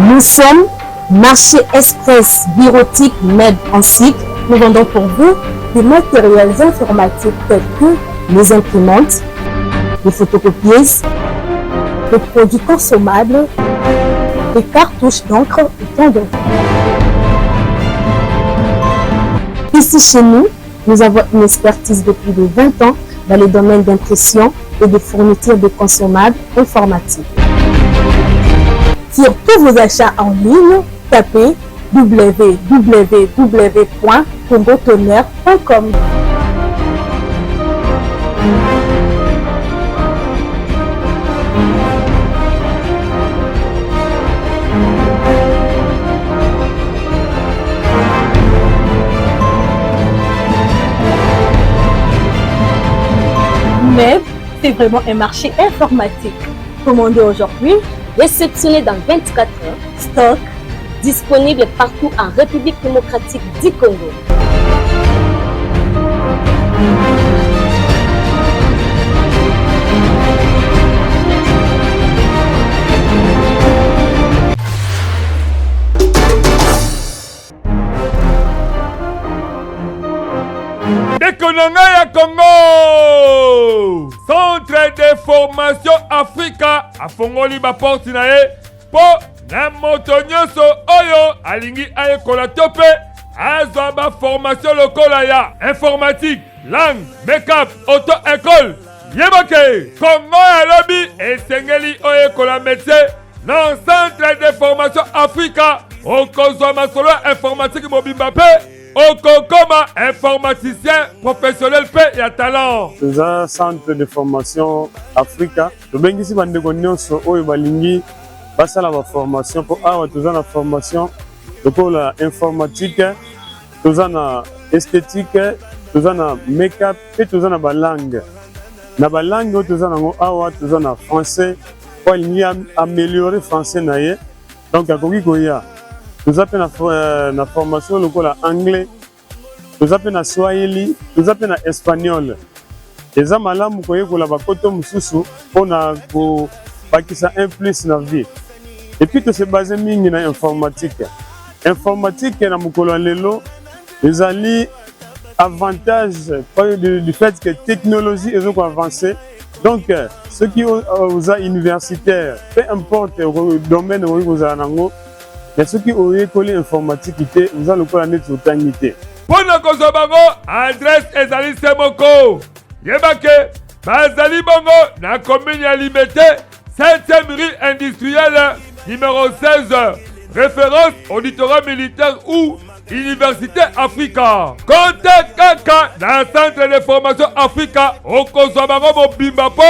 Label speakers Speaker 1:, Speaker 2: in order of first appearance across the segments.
Speaker 1: Nous sommes Marché Express Bureautique MEB en cycle. Nous vendons pour vous des matériels informatiques tels que les imprimantes, les photocopieuses, les produits consommables, les cartouches d'encre et tant d'autres. Ici chez nous, nous avons une expertise de plus de 20 ans dans les domaines d'impression et de fourniture de consommables informatiques. Sur tous vos achats en ligne, tapez www.congotonnerre.com. MEB, c'est vraiment un marché informatique. Commandez aujourd'hui, réceptionné dans 24 heures, stock disponible partout en République démocratique du Congo.
Speaker 2: Konanga ya Congo, Centre de formation Africa afongoli ba porte na ye po na moto nyonso oyo alingi ayekola tope azwa ba formation lokola ya informatique, langue, make-up, auto-école. Yebake Congo ya lobi esengeli oyekola métier na Centre de formation Africa okozwa masolo informatique mobimba pe Okokoma, informaticien professionnel paix et talent.
Speaker 3: C'est un centre de formation Africa. Nous avons ici des connaissances où balingi passer la formation pour avoir toujours la formation pour la informatique, toujours la esthétique, toujours la make-up et toujours la langue. Na ba langue toujours na awa toujours na français pour améliorer français naie. Donc à Koya nous avons la formation local anglais, nous avons la swahili, nous avons l'espagnol. Les amalamu koyekola bakoto mususu pona ko bakisa un plus na vie. Et puis tout se base mingi na informatique. Informatique na mukolo lelo les ali avantage du fait que technologie est avancée. Donc ceux qui ont universitaire, peu importe le domaine où vous avez mais ceux qui ont école informatique, vous allez le connaître sur Tangité.
Speaker 2: Pour nous Kosobango, adresse ezali semoko. Yebake, bazali bongo na commune ya Liberté, 7e rue industrielle, numéro 16. Référence auditorat militaire ou Université Africa. Contact kaka dans centre de formation Africa. Okosobango mobimba po,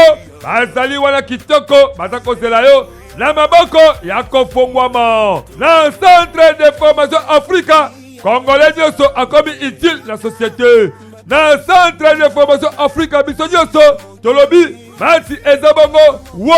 Speaker 2: bazali wana kitoko, bazako zelayo. Na maboko ya kofongwama na centre de formation Africa Congolais nyonso akomi utile na société na centre de formation Africa biso nyonso tolobi mati eza bongo wo.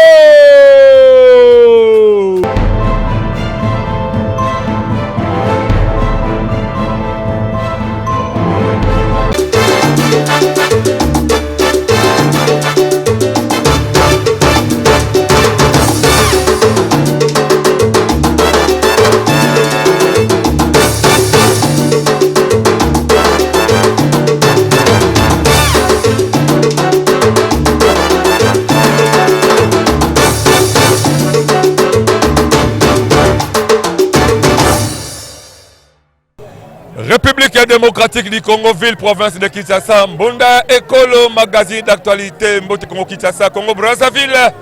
Speaker 2: République démocratique du Congo, ville, province de Kinshasa, Mbonda, École, magazine d'actualité, Mbote Congo Kinshasa, Congo Brazzaville,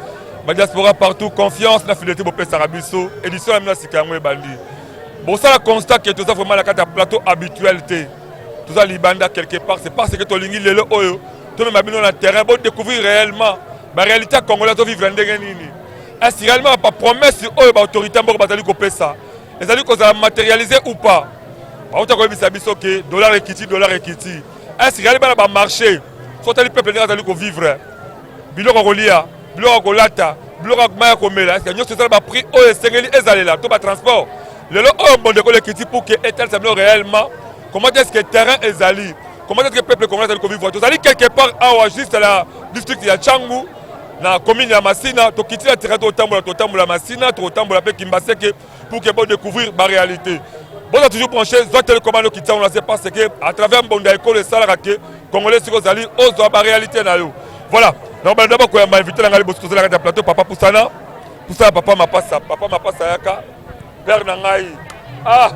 Speaker 2: ma diaspora partout, confiance, la fidélité pour Sarabiso, édition la menace Kamwe Bandi. Bon, ça, le constat que tout ça vraiment la carte à plateau habituel, tout ça, Libanda quelque part, c'est parce que tu as le oyo, tu as mis dans le terrain, pour découvrir réellement la réalité congolaise, tu vivre est-ce réellement pas promesse sur l'autorité pour battre le ça? Les alliés qu'on a matérialisé ou pas? Par contre, que dollar et kiti. Est-ce qu'il y a un marché? Soit les peuples qui vivre. Bilo Rolia, Bilo Rolata, Bilo Maya Komela. Est-ce qu'il y a un prix au Sengeli Ezalela, tout le transport? Le lot bon de les kiti pour que l'État s'améliore réellement. Comment est-ce que le terrain est allé? Comment est-ce que le peuple congolais qui vivre? Tout ça quelque part, juste la district de Tchangou. na commune ya Masina to kitila terrain to tambola Masina to tambola pe Kimbaseke pour que bon découvrir la réalité. Bon a toujours penché zo télécommande kitila on sait parce que à travers Mbonda école sala que congolais sur zali ozo ba réalité na yo. Voilà. Donc d'abord ko m'a invité na ngali bosso la radio plateau papa Poussana. Poussana papa mapasa yaka. Père na ngai. Ah,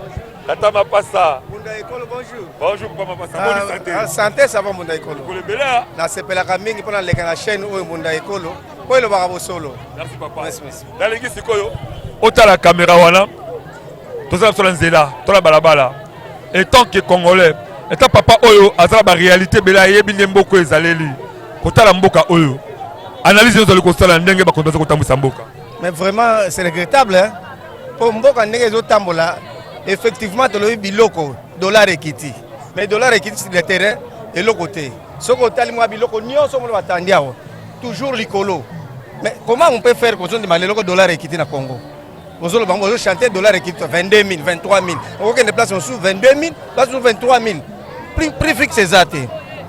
Speaker 2: tata mapasa.
Speaker 4: Mbonda école bonjour.
Speaker 2: Bonjour papa mapasa. Bonne santé.
Speaker 4: Santé ça va Mbonda école.
Speaker 2: Pour le bela.
Speaker 4: Na sepelaka mingi pona leka na chaîne oyo Mbonda école. Po le baka solo.
Speaker 2: Merci papa.
Speaker 4: Merci.
Speaker 2: Dalingi sikoyo. Ota la caméra wana. Toza sur nzela, tola balabala. Et tant que congolais, et tant papa oyo azala ba réalité bela yebi ndemboko ezaleli. Kota la mboka oyo. Analyse yo zali kosala ndenge ba kondoza kotambisa mboka.
Speaker 4: Mais vraiment c'est regrettable hein. Pour mboka ndenge zo tambola effectivement to le biloko dollar ekiti. Mais dollar ekiti sur le terrain et le côté. Ce côté moi biloko nyonso mo batandi awo. Toujours likolo. Mais comment on peut faire quand on demande le dollar ekiti na Congo? Vous allez chanter dollar ekiti 22 000, 23 000. On peut déplacer sous 22 000, place sous 23 000. Prix fixe exact.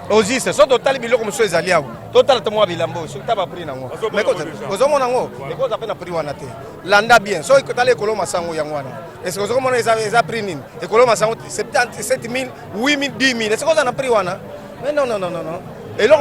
Speaker 4: Aussi c'est ça total biloko monsieur ezali awo. Total to moi bilambo, so ta ba prix nango. Mais quand vous avez nango, et quand appelle na prix wana te. Landa bien. So ko tale ekolo masango yango wana. Est-ce que vous avez eza prix nini? Ekolo masango 77 000, 8 000, 10 000. Est-ce que vous avez prix wana? Mais non. Et là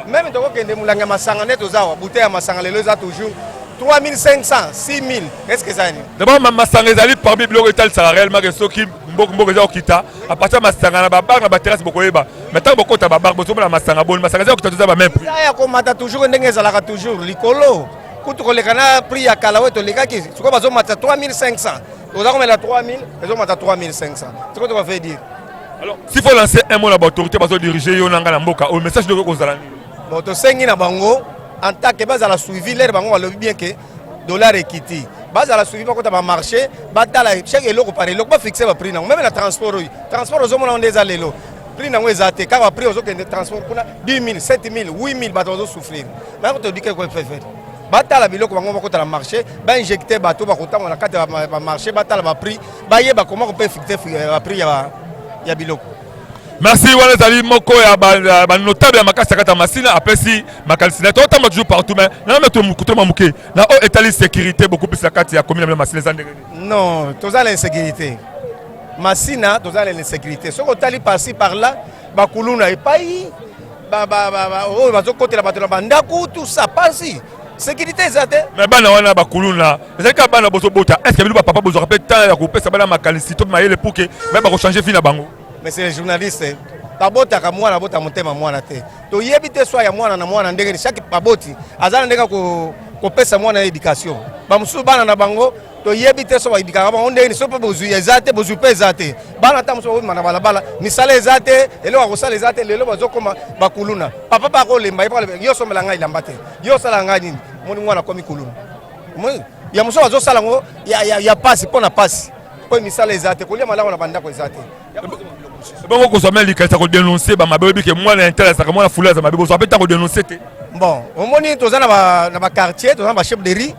Speaker 4: même to ko kende mulanga masanga net ozawa, bouteille ya masanga lelo za toujours 3 500, 6 000. Est-ce que ça ni?
Speaker 2: D'abord masanga ezali parmi biloko etal sala réellement que soki mboko eza okita à partir masanga na babar na baterrasse bokoyeba. Maintenant bokota babar bosomo na masanga bon masanga eza okita toza ba même prix.
Speaker 4: Ya ko mata toujours ndenge ezalaka toujours likolo. Kutu ko lekana prix ya kalawe to lekaki. Siko bazo mata 3 500. Oza ko mela 3 000, ezo mata 3 500. C'est quoi tu vas faire dire?
Speaker 2: Alors, s'il faut lancer un mot à l'autorité, parce que diriger Yonanga Namboka, au message de Kozalani.
Speaker 4: Bon, tu sais, na bango, en tant que base à la suivi, l'air bango va le bien que dollar équité. Base à la suivi, quand tu vas marcher, batala chaque euro par euro, pas fixer le prix. Même le transport, transport aux hommes on des allélos. Prix n'a pas été, car après aux autres transport, 10 000, 7 000, 8 000 bateaux souffrir. Mais quand tu dis quoi faire? Batala biloko bango va côté la marché, ba injecter bateau ba côté on a quatre ba marché, batala ba prix, ba yeba comment on peut fixer le prix ya biloko.
Speaker 2: Merci Walezali Moko ya notable ya makasi kata Masina apesi makalisina to tamba toujours partout mais na meto mukuto mamuke na o état sécurité beaucoup plus la kati ya commune ya Masina zandenge.
Speaker 4: Non, toza l'insécurité. Masina toza l'insécurité. Ce qu'on tali par-ci par-là, ba kuluna epai ba o bazo côté la bateau na bandaku tout ça par-ci. Sécurité ezate. Mais
Speaker 2: bana wana ba kuluna. Est-ce que bana bozo bota est-ce que bilu papa bozo rappeler temps ya ko pesa bana makalisi to mayele pour que ba ko changer vie na bango.
Speaker 4: Mais c'est les journalistes. Babota ka mwana bota motema mwana te. To yebite so ya mwana na mwana ndenge chaque baboti azana ndeka ko pesa mwana éducation. Ba musu bana na bango to yebite so ba éducation ba ndenge so pa bozu ezate bozu pe ezate. Bana ta musu mana balabala misala ezate elo ko sala ezate lelo bazokoma bakuluna. Papa pa ko lemba yo so melanga ilamba te. Yo sala ngani moni mwana komi kuluna. Moi ya musu bazo sala ngo ya passe pona passe. Po misala ezate ko lemala na banda ko ezate.
Speaker 2: Bon, on s'amène les dénoncer, ma bébé que moi l'intéresse, que moi la foulée, ma bébé, on s'appelle tant dénoncer.
Speaker 4: Bon, au moment où tu es dans le quartier, tu es dans le chef de riz,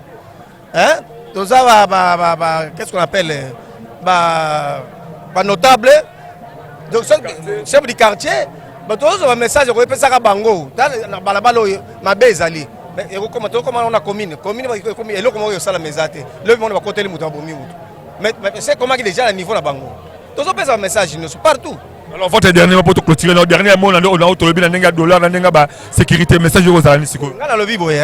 Speaker 4: hein, tu es qu'est-ce qu'on appelle, notable, donc chef du quartier, tu as un message, tu as ça à Bango, dans balabalo, ma bezali. Et comment on a commune, et là comment on a la mesate, le monde va côté les moutons pour nous. Mais c'est comment il est déjà à niveau de Bango. Tous les messages partout.
Speaker 2: Alors votre dernier mot pour te clôturer, notre dernier mot on a autorisé la nenga dollar, la nenga sécurité, message aux analystes.
Speaker 4: Dans le lobby boy,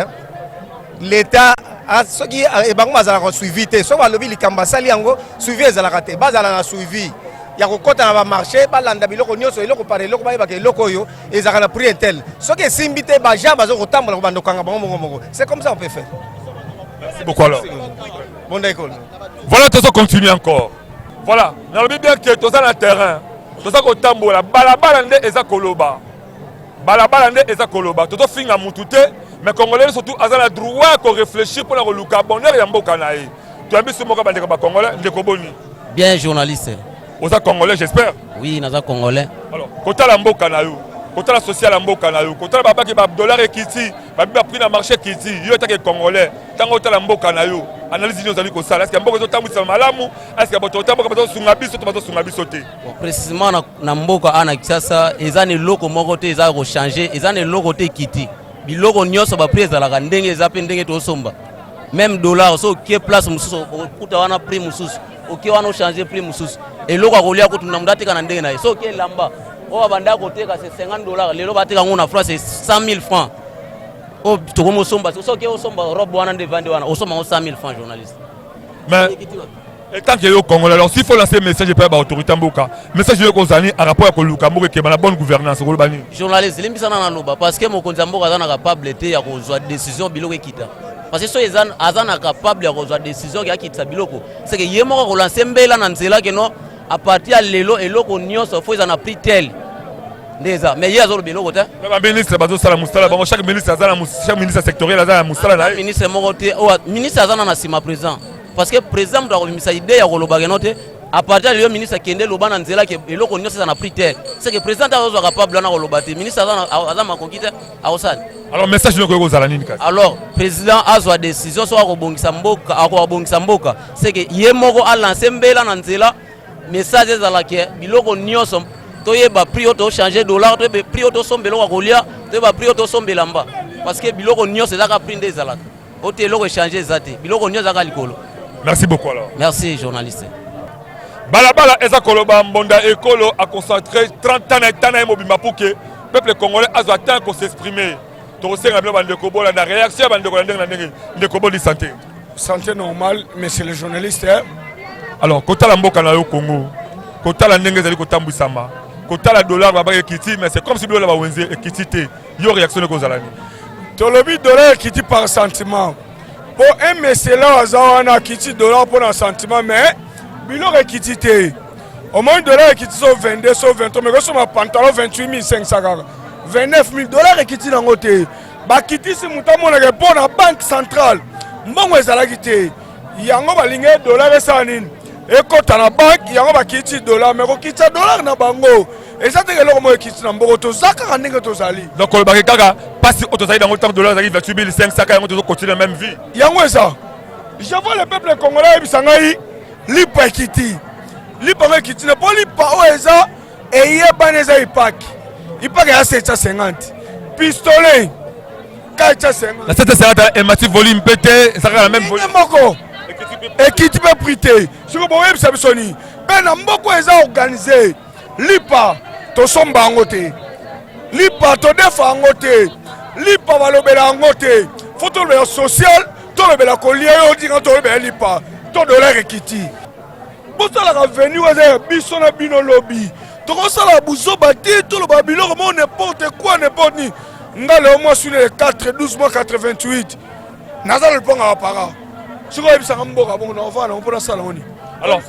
Speaker 4: l'État a ce qui est bango mazala suivi, soit le lobby likambasali yango suivi ezala kate, bazala na suivi. Ya ko kota na marché, ba landa biloko nyoso eloko pare eloko ba ke eloko yo ezaka na prix intel. Ce qui est simbité ba ja bazo ko tambola ko bando kanga bango mongo. C'est comme ça on peut faire.
Speaker 2: Merci beaucoup alors.
Speaker 4: Bon d'accord.
Speaker 2: Voilà, tout ça continue encore. Voilà, dans le bien que tout ça dans le terrain, tout ça qu'on tambola, balabala nde eza koloba, balabala nde eza koloba, tout ça finga mutute, mais Congolais surtout à la droit qu'on réfléchit pour la reluka bonheur ya mboka nae. Tu as vu ce mot quand on Congolais, ndeko boni.
Speaker 5: Bien journaliste.
Speaker 2: Oza Congolais j'espère.
Speaker 5: Oui, naza Congolais.
Speaker 2: Alors, kota la mboka na yo, kota la social la mboka na yo, kota la baba ki ba dollar ekiti, ba bi prix na marché kiti, yo ta ke Congolais, tango ta la mboka na yo. Analyse nous allons comme ça. Est-ce qu'il y a beaucoup de temps où ça malamu? Est-ce qu'il y a beaucoup de temps où ça sungabi sauté?
Speaker 5: Précisément na mboka ana Kinshasa, ezane loko moko te eza ko changer, ezane loko te kiti. biloko nyonso ba prix ezalaka ndenge ezape ndenge tosomba même dollar so qui place mususu okuta wana prix mususu oki wana changer prix mususu eloko akolia kutuna mundatika na ndenge naye so ki lamba o banda koteka c'est $50 lelo batika ngona France c'est 100 000 francs o tokomo somba so ki osomba robe wana nde vande wana osomba 100 000 francs journaliste
Speaker 2: mais et tant qu'il y a au Congo, alors s'il faut lancer un message par l'autorité en Boka, message de Kozani à rapport à Koluka Mboka qui est la bonne gouvernance au Golbani.
Speaker 5: Journaliste, l'immisana nanoba parce que mon Konzambo azana capable de ya kozwa décision biloko kita. Parce que so azana capable ya kozwa décision ya kita biloko. C'est que yemo ko lancer mbela na nzela que non à partir lelo eloko nyonso faut izana prix tel. Déjà, mais hier azolo biloko ta.
Speaker 2: Le ministre bazo sala mustala, bon chaque ministre azana chaque ministre sectoriel azana mustala na.
Speaker 5: Ministre mokote o ministre azana na sima présent. Parce que le président doit avoir une idée à Golobagenote, à partir du ministre qui est Loban Anzela, qui est le connu, c'est un prix tel. C'est que le président est capable de Golobate, le ministre a ma conquête à Osan.
Speaker 2: Alors, message de Golobagenote.
Speaker 5: Alors, le président a une décision sur Abongisamboka, c'est que Yemoko a lancé Mbela Anzela, message à laquelle Biloko Nyosom, Toyeba prix auto changer dollar, Toyeba prix auto sombelo à Golia, Toyeba prix auto sombelamba. Parce que Biloko Nyos est là qui a pris des alats. Otelo échanger Zate, Biloko Nyos a Galikolo.
Speaker 2: Merci beaucoup alors.
Speaker 5: Merci journaliste.
Speaker 2: Balabala Eza Koloba Mbonda Ekolo a concentré 30 ans et mobima pour que le peuple congolais a atteint qu'on s'exprimer. Torosé Ngabla Bandekobo la réaction Bandekobo de santé.
Speaker 6: Santé normale, mais c'est le journaliste.
Speaker 2: Alors, Kota la Mboka na yo Congo, Kota la Ndenge Zali Kota Mbusama, Kota la dollar va Ekiti, mais c'est comme si Blola Wenze Ekiti, yo réaction de Kozalani.
Speaker 6: Tolobi dollar Ekiti par sentiment. Pour un monsieur là, on a quitté dollar pour un sentiment, mais bilo requitté. Au moins dollar quitté sur 22, sur 23, mais sur ma pantalon 28 500, 29 000 dollars requitté dans côté. Bah quitté si moutamon le répond à la banque centrale. Mbongo ezala quitté. Yango ba lingé dollar et sanin. Et quand à la banque, yango ba quitté dollar, mais ko quitté dollar na bango. Et ça c'est que l'homme quitté na bango to zaka kaninga to zali.
Speaker 2: Donc le barikaka passe au total dans autant de dollars arrive à subir les 500 et on continue la même vie.
Speaker 6: Yango ça. Je vois le peuple congolais bisangai lipa kiti. Lipa kiti ne pas lipa oeza et yebaneza ipak. Ipak à 750. Pistolet 450.
Speaker 2: La 750 est massif volume pété, ça a la même volume.
Speaker 6: Et qui peut prêter. Si vous voyez ça bisoni. Ben mboko eza organisé. Lipa to somba ngote. Lipa to defa ngote. Lipa balobela ngote. Faut le social, to le collier on dit quand le lipa. To dollar ekiti. Bosa la venu oza biso na bino lobby. To kosa la buzo bati to le babilo comment n'importe quoi n'importe ni. Ngale au moins sur les 4 12 mois 88. Nazal le pont à para. Sur le bisa mboka bon on va on peut ça là.
Speaker 2: Alors,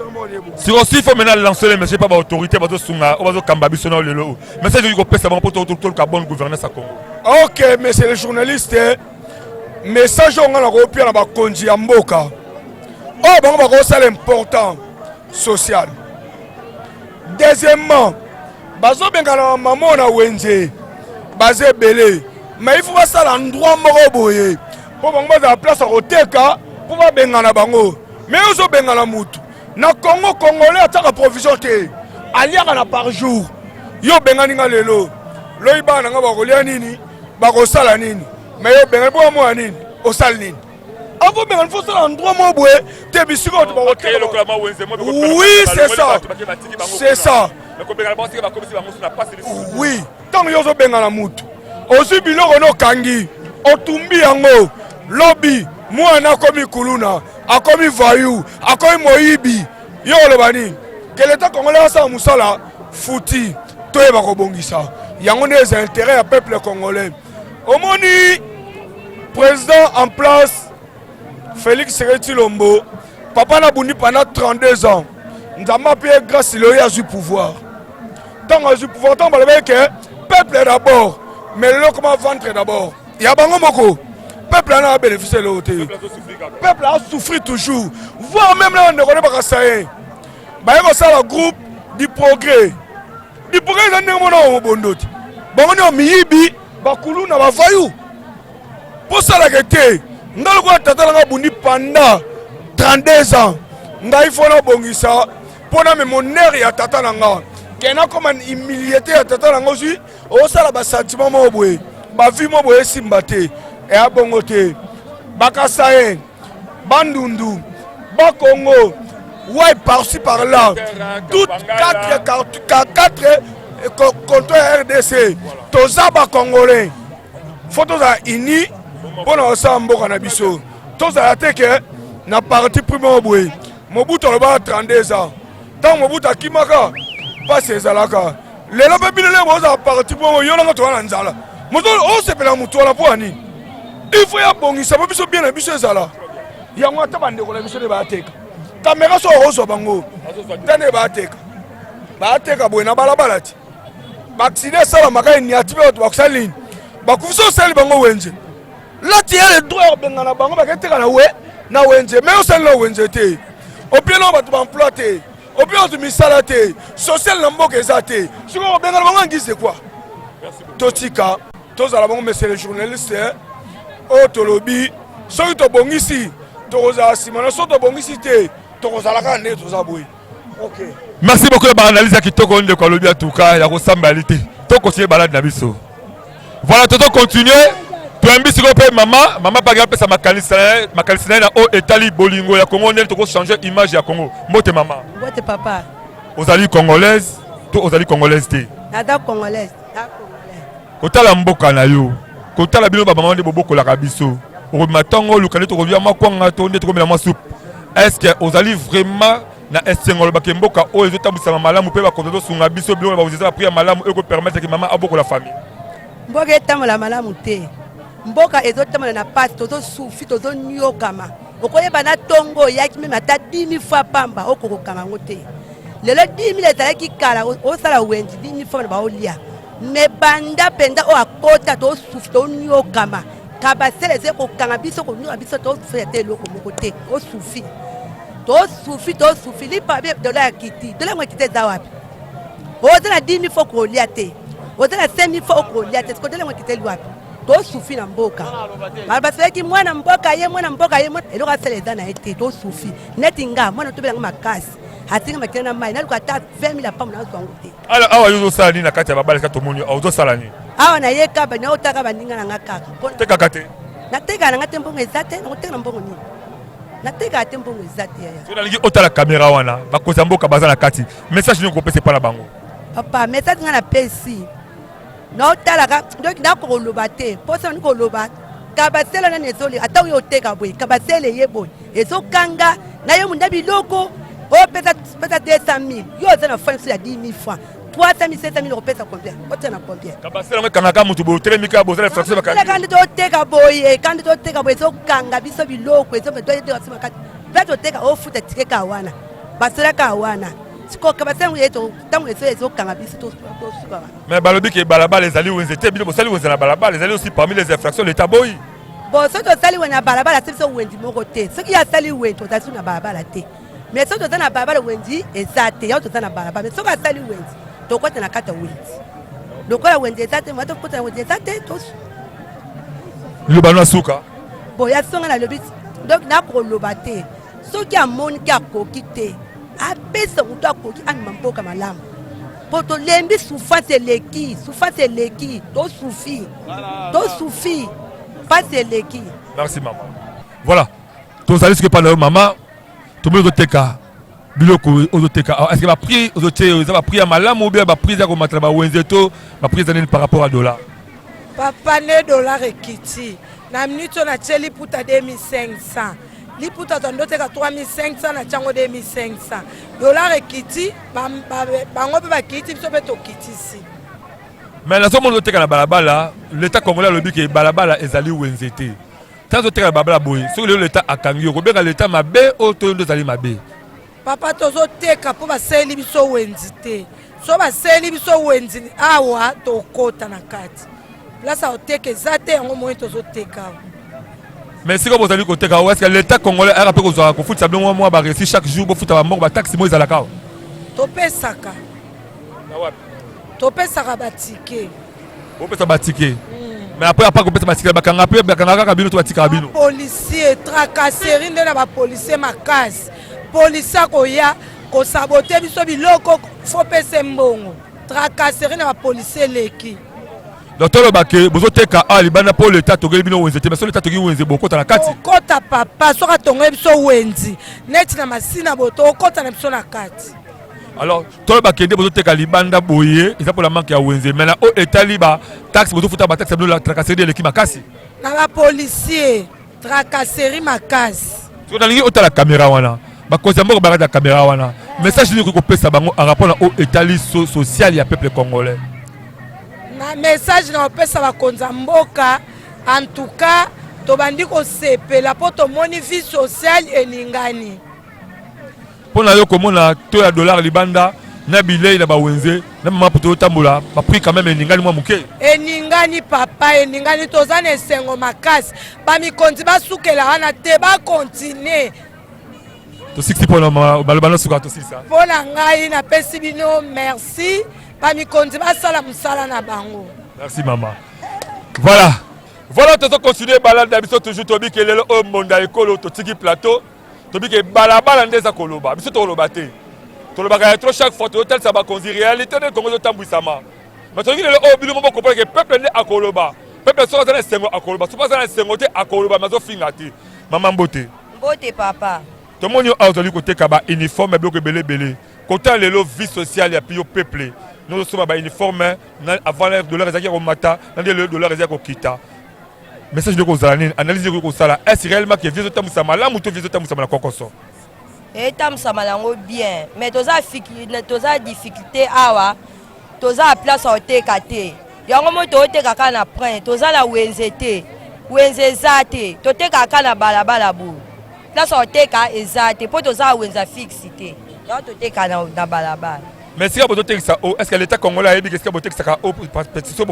Speaker 2: si aussi il faut maintenant lancer les messages par l'autorité, on va cambabiser le lot. Mais c'est du coup ça va pour tout le bonne gouvernance à Congo.
Speaker 6: Ok, mais c'est le journaliste. Message on a la repère là bas konji mboka. Oh bon on va ça l'important social. Deuxièmement, bazo bengala maman na wenze. Bazé belé. Mais il faut pas ça l'endroit moko boye. Pour bon la place à Oteka pour pas bengala bango. Mais ozo bengala mutu. Na Congo congolais ataka provision te. Aliaka na par jour. Yo bengani nga lelo. Loiba na nga ba kolia nini? Ba ko sala nini? Mais yo bengani bo mo nini? O sala nini? Avo bengani faut ça endroit mo boye te bisiko to ba ko. Oui, c'est ça. C'est ça. Oui, tant yo zo bengana mutu. Ozu biloko no kangi. Otumbi yango. Lobby mwana komi kuluna. Akomi vayu, akomi moyibi, yo lobani. Que l'État congolais sa musala fouti, toye ba kobongisa. Yango des intérêts à peuple congolais. Omoni président en place Félix Tshisekedi Tshilombo, papa na bundi pendant 32 ans. Nzamba pie grâce il a eu pouvoir. Tant a eu pouvoir tant balé que peuple d'abord, mais le comment vendre d'abord. Ya bango moko. Peuple a bénéficié de l'autre. Peuple a souffert toujours. Voire même là, on ne connaît pas ça. Il y a un groupe du progrès. Du progrès, c'est un peu de bon. On a mis Ibi, Bakoulou, na Bafayou. Pour ça, la gueule, on a pendant 32 ans. On a fait ça. Pour que mon air est à Tatananga. Il y a comme une humilité à Tatananga aussi. On a un sentiment. bavimo boye simba te eya bongo te bakasaye bandundu bakongo ouais par-ci par-là toutes quatre comptoirs RDC toza bakongolais faut toza ini mpona kosala mboka na biso tozala te ke na parti primo boye Mobutu alobaka 32 ans ntango Mobutu akimaka mpasi ezalaka lelo mpe bino lelo bozala parti primo yo nanga toza na nzala moto osepela motu wana mpo ani il faut yabongisa mpo biso bien na biso ezala yango ata bandeko na biso nde bayateka kamera so ozwa bango te nde bayateka boye na balabala ti baakside esalamaka eniati mpe bato bakusala nini bakufisa osali bango wenze lati ya le droit obenga na bango baketeka na wenze me osali na wenze te opie na bato baemploi te opie bato misala te social na mboka eza te sikoyo obenga na bango angise kwa totika tozala bango monsieur le journaliste oyo tolobi soki tobongisi tokozala nsima na soki tobongisi te tokozalaka nde toza boye.
Speaker 2: Merci beaucoup ba analyse kitoko ndeko alobi atuka ya kosambali te to continuer balade na biso. Voilà, toto continuer toyambi siko pe mama pa ga pesa makalisa na o etali bolingo ya Congo ndeko to changer image ya Congo. Mbote mama.
Speaker 7: Mbote papa.
Speaker 2: Ozali congolaise to ozali congolaise te.
Speaker 7: Nada congolaise, nada congolais.
Speaker 2: Kotala mboka na yo. Kotala bino ba mama nde boboko la kabiso. Au matango lukale to kovia makwanga to nde to komela masoupe. Est-ce que ozali vraiment na esengolo bakemboka o ezotambisa malamu pe bakozo sunga biso bilo ba uzeza priya malamu eko permettre que maman aboko la famille.
Speaker 7: Mboka etamala malamu te. Mboka ezotamala na pasi tozo sufi tozo nyokama. Okoyeba na tongo yaki meme ata 10 000 fois pamba okokokama ngote. Lelo 10 000 ezalaki kala osala wenzi 10 000 fois ba olia. Me banda penda o akota to sufi to nyokama. Kabasele ze kokanga biso ko nyokama biso to fete loko mokote o sufi. To sufi li pa $1 kiti. $1 ngakite za wapi? Oza na 10 000 fois ko olia te. Oza na 5 000 fois ko olia te. Ko $1 ngakite wapi? To sufi na mboka. Malbasele ki mwana mboka ye eloko asele za na ete to sufi. Neti nga mwana to belanga makasi. Hatinga makina na mai na luka ta 20 000 pamba na zwangu te.
Speaker 2: Ala awa yuzo sala ni na kati ya babala ka tomoni ozo sala ni.
Speaker 7: Awa na yeka ba na otaka bandinga na ngaka.
Speaker 2: Teka kate.
Speaker 7: Na teka na ngate mbongo ezate na oteka na mbongo ni. Na teka ate mbongo ezate ya.
Speaker 2: So na lingi otala kamera wana bakoza mboka baza na kati. Message ni ko pese pa na bango.
Speaker 7: Papa message nga na pesi. Na otala ka donc na ko loba te. Posa ni ko loba. Kabasela na nezoli ata uyo oteka boy. Kabasele ye boy. Ezo kanga na yo mundabi loko. O pesa 200 000. Yo za na fin ya 10 000 francs. 300 000, 700 000 repèse à combien? Combien à combien?
Speaker 2: Kabasela me kanga mutu bo telemika bo za fraction bakanga.
Speaker 7: Quand tu teka boye, quand tu teka boye so kanga biso biloko, so beto de asima kati. Beto teka o futa tike ka wana. Basela ka wana. Siko kabasela yeto tango eso kanga biso to suka.
Speaker 2: Mais balobi ke balabala ezali wenzete bino bosali wenzana balabala ezali aussi parmi les infractions de l'état boy.
Speaker 7: Bon, so to sali wena balabala c'est wendi moko te. So ki ya sali wento ta suna balabala te. Mais so to na balabala wendi ezate, ya to na balabala. Mais so ka sali wendi to kota na kata wendi. Lokola wendi ezate, mato kota wendi ezate to.
Speaker 2: Lobano suka.
Speaker 7: Bon, ya songa na lobi. Donc na ko lobate. So ki amoni ki akoki te. Apesa mutu akoki anima mboka malamu. Poto lembi souffrance leki, to soufi. Pas leki.
Speaker 2: Merci maman. Voilà. Tous allez ce que parle maman. Tout le monde teka. Biloko ozoteka. Est-ce que va prier ozote, ça va prier malamu ou bien va prier comme matraba wenzeto, va prier par rapport à dollar.
Speaker 8: Papa ne dollar ekiti. Na minute na cheli puta 2500. Li puta tondoteka 3500 na chango 2500. Dollar ekiti, bango pe ba kiti biso pe to kitisi.
Speaker 2: Mais la somme ozoteka na balabala, l'état congolais lobi ke balabala ezali wenzete. Tant ozoteka na balabala boy, sur l'état akangi, ko beka l'état mabe o to ndozali mabe.
Speaker 8: Papa tozoteka po baseli biso wenzi te. So baseli biso wenzi awa tokota na kati. Place oteka ezate yango moyo tozoteka.
Speaker 2: Mais si vous allez côté est-ce que l'état congolais a rappelé aux ko foot sablo moi ba réussir chaque jour pour foot ba mort ba taxi moi ezalaka.
Speaker 8: Topesaka.
Speaker 2: Na wapi?
Speaker 8: Topesaka batike.
Speaker 2: Opesa batike. Mais après ko pesa batike ba kanga pe ba kanga ka bino to batika bino.
Speaker 8: Policier tracasserie ndena ba policier makasi. Polisa koya ko saboter biso biloko fo pese mbongo. Tracasserie na ba policier leki.
Speaker 2: Donc tolo bake bozo teka a libanda pour l'état togeli bino wenze te mais so l'état togi wenze boko ta na kati.
Speaker 8: Okota papa soka tongo biso wenzi neti na masina boto okota na biso na kati.
Speaker 2: Alors tolo bakende bozo teka libanda boye eza pour la manque ya wenze mais na o état liba taxe bozo futa ba taxe bino la tracasserie de l'équipe makasi.
Speaker 8: Na ba policier tracasserie makasi.
Speaker 2: So na lingi ota la caméra wana. Ba koza mboko ba la caméra wana. Message ni ko pesa bango en rapport na o état social ya peuple congolais.
Speaker 8: Na message na opesa bakonza mboka en tout cas tobandi ko sepela po tomoni vie sociale eningani
Speaker 2: pona yo komona to ya dollar libanda na bilei na bawenze na mama poto tambola ba prix quand même eningani mwa muke
Speaker 8: eningani papa eningani tozana esengo makasi ba mikonzi basukela wana te ba continuer
Speaker 2: to 60 pona balobana suka to 6
Speaker 8: pona ngai na pesi bino merci. Bamikonzi basala musala na bango.
Speaker 2: Merci maman. Voilà tout continuer balade d'habitude toujours tobi que lelo o monda ekolo to tiki plateau tobi que balabala ndeza koloba biso to koloba te to loba trop chaque fois to tel ça ba konzi réalité de Congo tambwisama mais tobi lelo o bilo mo comprendre que peuple ne akoloba peuple so za sengo akoloba so pas za sengo te akoloba mazo fingati maman mbote
Speaker 9: papa
Speaker 2: to moni o azali côté kaba uniforme bloc belé côté lelo vie sociale ya pio peuple. Nous sommes en uniforme avant l'heure de l'heure au matin, dans l'heure de l'heure au kita. Message de Kozalani, analyse de Kozala. Est-ce réellement que Vieux Tamusama là ou Vieux Tamusama la Kokoso?
Speaker 9: Et Tamusama bien, mais tu as difficulté à la place au TKT. Yango moto te kaka na prend, tu as la wenzete, wenzezate, tu te kaka na balabala bu. Place au TK ezate, pour tu as wenza fixité. Yango tu te kaka na balabala.
Speaker 2: Mais si vous avez ça, est-ce que l'État congolais a dit que vous avez ça pour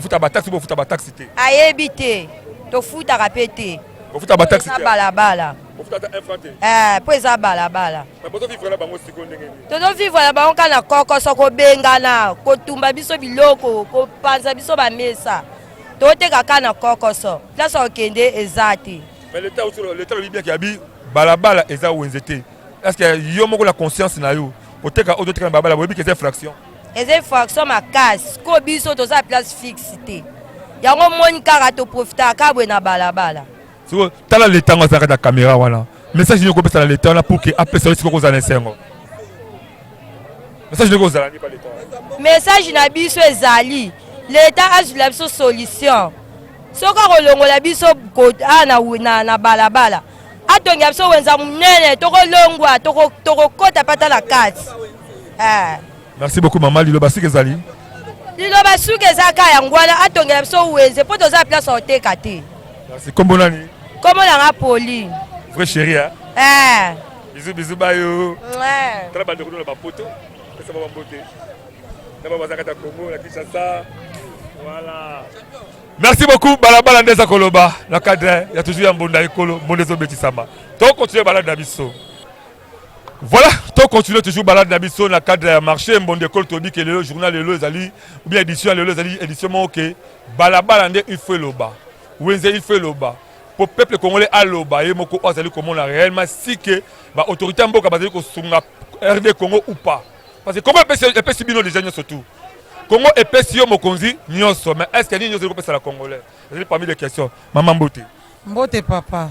Speaker 2: faire la taxe ou pour faire la taxe?
Speaker 9: A évité, tu fous à répéter.
Speaker 2: Vous faites la taxe.
Speaker 9: Balabala.
Speaker 2: Vous faites infranter.
Speaker 9: Pour ça balabala.
Speaker 2: Mais vous vivre là-bas aussi qu'on est.
Speaker 9: Tu dois vivre là-bas on kana koko soko bengana, ko tumba biso biloko, ko panza biso ba mesa. Tu te kaka na koko so. Là ça okende ezati.
Speaker 2: Mais l'État libyen qui habite balabala eza wenzete. Est-ce que yo moko la conscience na yo? Oteka odoteka na balabala bobi que c'est infraction.
Speaker 9: Les infractions ma casse, ko biso to za place fixité. Yango moni kaka to profiter ka bwe na balabala.
Speaker 2: So tala l'État ngasa ka caméra wana. Message ni ko pesa na l'État na pour que apesa siko ko za nsengo. Message ni ko za ni pa l'État.
Speaker 9: Message na biso ezali. L'État a la biso solution. Soka kolongola biso ko na balabala. Atonga biso wenza munene toko longwa toko kota pata la kati.
Speaker 2: Merci beaucoup maman Lilo Basuke Zali.
Speaker 9: Lilo Basuke Zaka yangwana atonga biso wenze poto za place au TKT.
Speaker 2: Merci kombo nani?
Speaker 9: Kombo na Pauline.
Speaker 2: Vrai chérie hein? Bisous bayo. Très belle de nous la poto. Ça va m'emboter. D'abord bazaka Congo la Kinshasa. Voilà. Merci beaucoup balabala ndeza koloba na cadre ya toujours ya mbonda ekolo mondezo betisama. To continuer balade na biso. Voilà, to continuer toujours balade na biso na cadre ya marché mbonde ekolo to dit que le journal lelo ezali ou bien édition lelo ezali édition mo OK. Balabala nde il faut loba. Wenze il faut loba. Pour peuple congolais à loba et moko azali comment la réellement si que ba autorité mboka bazali ko sunga RD Congo ou pas. Parce que Congo peut subir nos gens surtout. Congo est pessimiste mokonzi nyonso mais est-ce que ni nyonso ko pesa la congolais? C'est parmi les questions. Maman Mbote.
Speaker 10: Mbote papa.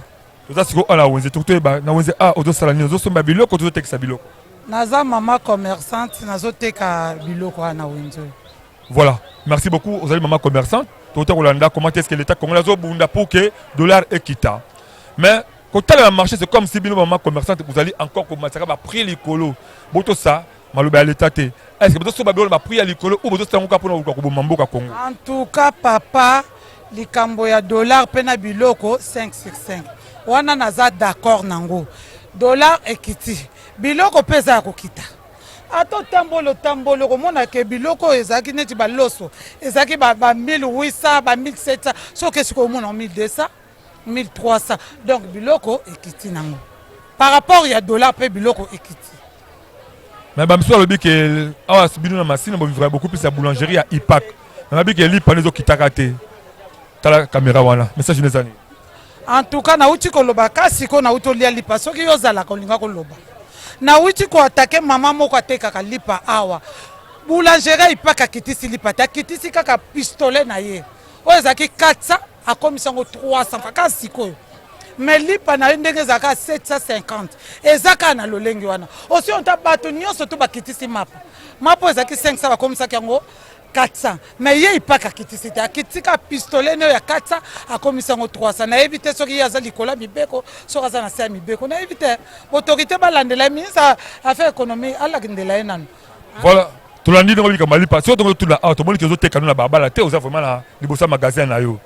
Speaker 2: Toza siko ala wenze tukuto ba na wenze a ozo sala nyonso so ba biloko tozo tekisa biloko.
Speaker 10: Naza maman commerçante nazo teka biloko na wenze.
Speaker 2: Voilà. Merci beaucoup aux maman commerçante. Toto Rolanda comment est-ce que l'état congolais zo bunda pour que dollar équita. Mais quand tu as le marché c'est comme si bino maman commerçante vous allez encore commencer à prix likolo. Boto ça maloba à l'état te. Est-ce que vous avez pris à l'école ou vous avez Congo?
Speaker 10: En tout cas, papa, les Camboya dollar pena biloko 5 sur 5. On a d'accord nango. Dollar ekiti. Biloko pesa kokita. Ato tambolo komona ke biloko ezaki neti baloso. Ezaki ba 1800, ba 1700, so que ce komona 1200, 1300. Donc biloko ekiti nango. Par rapport ya dollar pe biloko ekiti.
Speaker 2: Mais je me dis que na machine on beaucoup plus la boulangerie à Ipak. Je me dis que li panezo kitakate. Tala caméra wana. Message nezani.
Speaker 10: En tout cas na uti koloba kasi ko na uto lia lipa soki yozala kolinga koloba. Na uti ko attaquer maman moko ateka lipa awa. Boulangerie Ipak akitisi lipa ta kitisi kaka pistolet na ye. oyo ezalaki 400 akomisa yango 300 kaka sikoyo mais lipa na ye ndenge ezalaka 750 eza kaka na lolenge wana osi onta bato nyonso to bakitisi mapa mapa oyo ezalaki 500 bakomisaki yango 400 mais ye ipaka akitisi te akitika pistolet ne oyo ya 400 akomisa yango 300 nayebi te soki ye aza likolo ya mibeko soki aza na se ya mibeko nayebi te autorité balandela ye ministre affaire économie alakindela ye nano
Speaker 2: voilà tolandi ndenge olika malipa soki tongo tula awa tomoni ke ozoteka no na babala te oza vraiment na liboso ya magasin na yo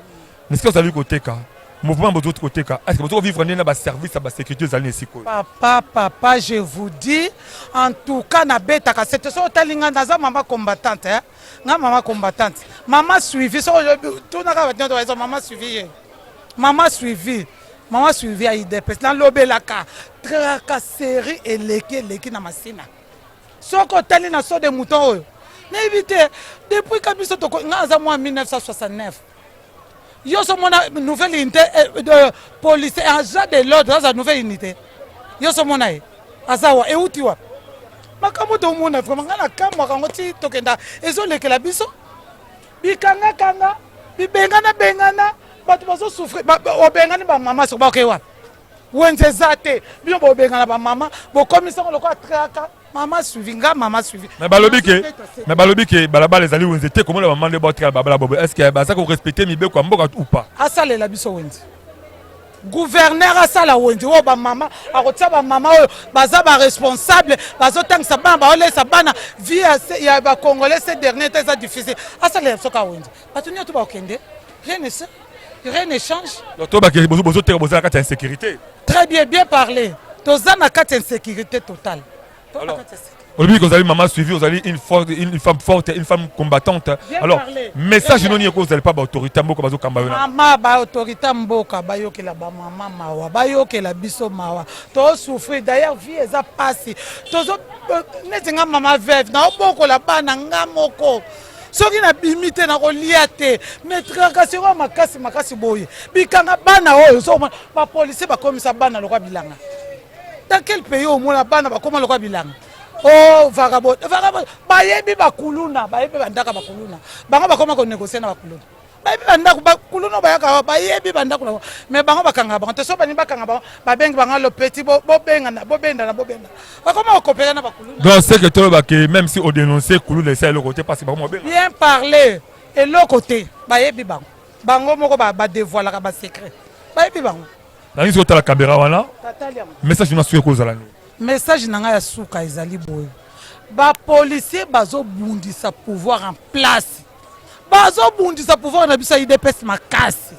Speaker 2: neske ozali koteka mouvement bozoti koteka est-ce que bozo vivre ndenge na baservice ya basécurité ezali na esika oyo
Speaker 10: papa je vous dis en tout cas nabetaka sete so otalinga naza mama combattante nga mama combattante mama suivi so tunaka batinto baeza mama suivi ye mama suivi ya idps nalobelaka tracasserie eleki na masina soki otali na so de mouton oyo nayebi te depuis ka biso nga aza mwa 1969 yo so mona nouvelle unité de police agent de l'ordre aza nouvelle unité yo so mona ye aza wa euti wa makambo tomona vraiment nga na kamwa kango ti tokenda ezolekela biso bikangakanga bibengana bato bazosouffre obengani bamama soki baoke wapi wenze eza te bino bobengana bamama bokomisango lokola traka mama suivi nga mama suivi
Speaker 2: mais balobi ke balabala ezali wenze te komona mama nde baotikala babala bobo est ce que baza korespecte mibeko ya mboka ou pas
Speaker 10: asalela biso wenze gouverneur asala wenze oyo bamama akotia bamama oyo baza baresponsable bazotangisa bana baolesa bana vie ya bacongolais ce dernier te eza difficile asalela biso ka wenze bato nyonso bakokende rien ne change
Speaker 2: bozoteka boza na kati ya insécurité
Speaker 10: très bien parlé toza na kati ya insécurité totale
Speaker 2: olobi que vous avez maman suivi, vous avez une femme forte, une femme combattante.
Speaker 10: Bien
Speaker 2: alors
Speaker 10: parlé.
Speaker 2: message non que vous n'allez pas autorité mboka bazo kamba.
Speaker 10: Maman ba autorité mboka bayoke la ba maman mawa bayoke la biso mawa to souffrir d'ailleurs vie eza passé tozo netinga maman veuve na oboko la bana ngamoko soki na bimite na kolia te mais tracasserie makasi boye bikanga bana oyo so ba police ba komisa bana lokwa bilanga. Dans quel pays au moins la bana ba koma lokwa bilanga? Oh vagabond bayebi bakuluna bayebi bandaka bakuluna bango bakoma ko négocier na bakuluna bayebi bandaka bakuluna bayaka bayebi bandaka mais bango bakanga bango te so bani bakanga bango babengi bango le petit bobenda na bakoma coopérer na bakuluna
Speaker 2: donc c'est que toi même si on dénoncer kuluna c'est le côté parce que bango benga
Speaker 10: bien parler et le côté bayebi bango moko ba dévoiler ba secret bayebi bango
Speaker 2: na ngi la caméra wana message na suye ko zalani
Speaker 10: message nanga ya suka ezali boye ba policier bazobundisa pouvoir en place bazobundisa pouvoir na biso IDPS makasi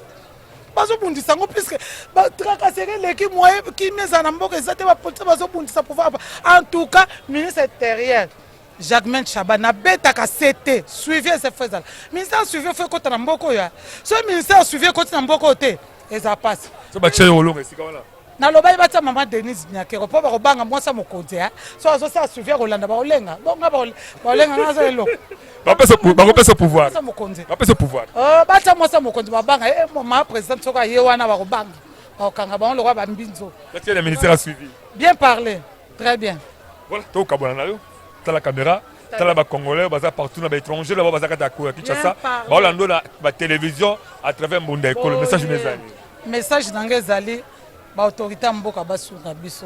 Speaker 10: bazobundisa ngo puisque ba tracasserie leki moye ki meza na mboka ezate ba policier bazobundisa pouvoir en tout cas ministre intérieur Jacquemain Chaba na betaka CT suivi ce faisal ministère suivi fait kota na mboko ya ce ministère suivi kota na mboko te eza passe
Speaker 2: so ba tshé olonga sika wana
Speaker 10: na lobai bata mama Denise Nyakero po ba kobanga mwasa mokonzi so azo sa suivre Rolanda ba olenga bonga ba olenga ngazo elo
Speaker 2: ba pesa pouvoir
Speaker 10: sa mokonzi
Speaker 2: ba pesa pouvoir
Speaker 10: bata mwasa mokonzi ba banga mama président soka ye wana ba kobanga ba kanga ba lokwa ba mbinzo
Speaker 2: parce que le ministère a suivi
Speaker 10: bien parlé très bien
Speaker 2: voilà to kabona na yo ta la caméra tala ba congolais baza partout na ba étranger là baza kata ko Kinshasa ba olando na ba télévision à travers Mbunda école
Speaker 10: message nangezali ba autorité mboka basunga biso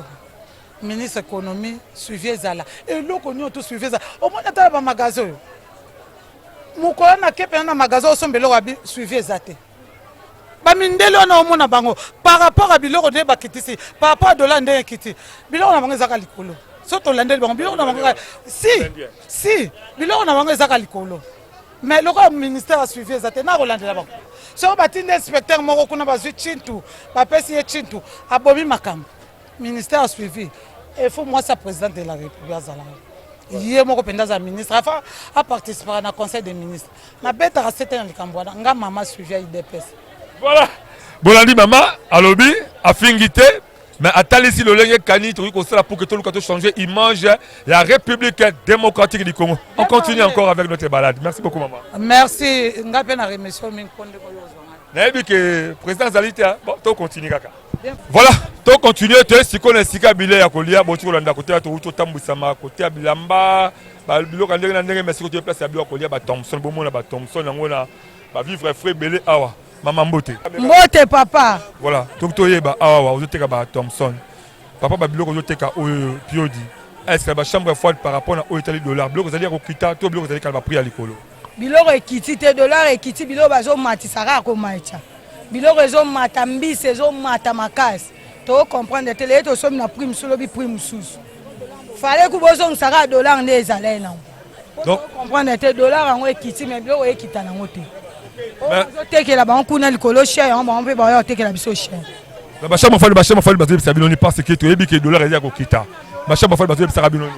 Speaker 10: ministre économie suivi ezala et loko nyo to suivi ezala au moins tala ba magasin yo mukola na kepe na magasin osombelo wa suivi ezate ba mindelo na omona bango par rapport à biloko de ba kitisi par rapport à dollar ndenge kiti biloko na bango ezaka likolo soto landeli bango biloko na bango si biloko na bango ezaka likolo mais loko ministère a suivi ezate na rolandela bango so batinde inspecteur moko kuna bazwi chintu bapesi ye chintu abomi makambo ministère a suivi et faut moi ça président de la république azala ye moko penda za ministre afa a participer na conseil des ministres na beta a c'était na likambo wana nga mama suivi IDPS
Speaker 2: voilà bolandi mama alobi afingité mais atalisi lolenge kani to ko sala pour que tout le monde changer image la République démocratique du Congo. On continue encore avec notre balade. Merci beaucoup maman.
Speaker 10: Merci ngape na remission min konde ko yozonga.
Speaker 2: Nayebi que président Zalita bon to continue kaka. Voilà, to continue to siko na sika bile ya kolia bo tiko landa côté to tambusama côté bilamba ba biloko ndenge na ndenge merci côté place ya bilo kolia ba Thompson bo mona ba Thompson yango na ba vivre frais belé awa maman mbote
Speaker 8: mbote papa
Speaker 2: voilà donc toyeba awa ozoteka ba Thomson papa ba biloko ozoteka oyo piodi est-ce que ba chambre froide par rapport à oyo tali dollar biloko zali ko kita to biloko zali kala prix ya likolo
Speaker 8: biloko ekiti te dollar ekiti biloko bazomatisaka komaicha biloko ezomata mbisi ezomata makasi to comprendre te le to somi na prix musolobi prix mususu fallait que bozongisaka dollar nde ezalai nango donc comprendre te dollar yango ekiti mais biloko ekita nango te ozotekela bango kuna likolo cher yango bango mpe baoya otekela biso cher
Speaker 2: bachambre fali bazobebisa binoni parce que toyebi ke dollar eza kokita bachambre fali bazobebisaka binoni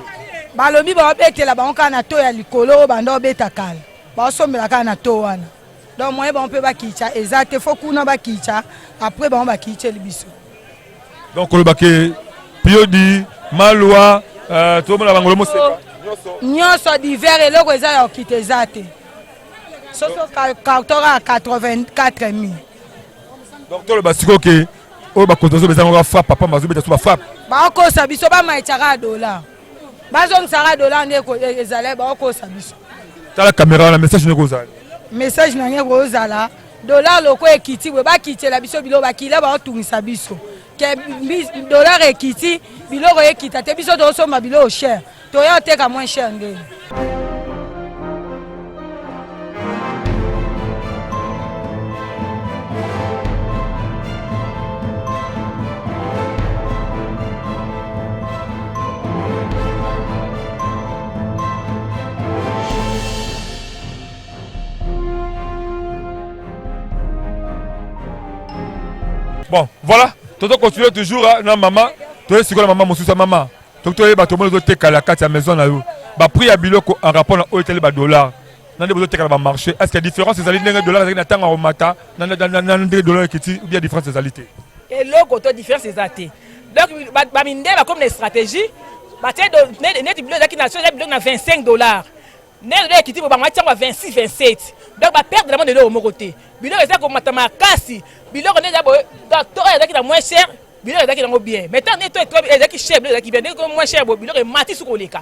Speaker 8: balobi baobetela bango kaka na to ya likolo banda obeta kala baosombela kaka na to wana donc moye bango mpe bakicha eza te fo kuna bakicha après bango bakicheli biso
Speaker 2: donc olobake piodi malwa tomona bangolo moseka
Speaker 8: nyonso diver eloko eza ya okita eza te soso carton à 84 000
Speaker 2: donc toloba sikoyo ke oyo bakonzi bazobezango frappe papa bazobeta so bafrappe
Speaker 8: baokosa biso bamaitaka dollar bazongisaka dollar nde ezala baokosa biso
Speaker 2: tala caméra wana message ndenge ozala
Speaker 8: message na nge kozala dollar loko ekiti boye bakitela biso biloko bakila baotungisa biso ke dollar ekiti biloko ekita te biso tozosomba biloko cher toya oteka moins cher ndeni
Speaker 2: bon voilà toto continue toujours na maman toye sikoyo na maman mosusu maman donc toyeba tomoni ozoteka la kati ya maison na yo baprix ya biloko en rapport na oyo etali badollar na nde bozoteka na bamarché est ce que différence ezali ndenge dollar ezali na ntango akomata na ndenge dollar ekiti ou bien différence ezali te
Speaker 11: eloko to différence eza te donc bamindele bakomi na stratégie batie neti biloko ezalaki na so eza biloko na 25 dollars ndenge dollar ekiti bo bango atiango 26 27 donc baperdre na mo eloko moko te biloko eza komata makasi biloko nde eza boye to oyo ezalaki na moins cher biloko ezalaki nango bien mais tant neti ezalaki cher biloko ezalaki bien ndenge moins cher boye biloko emati suki koleka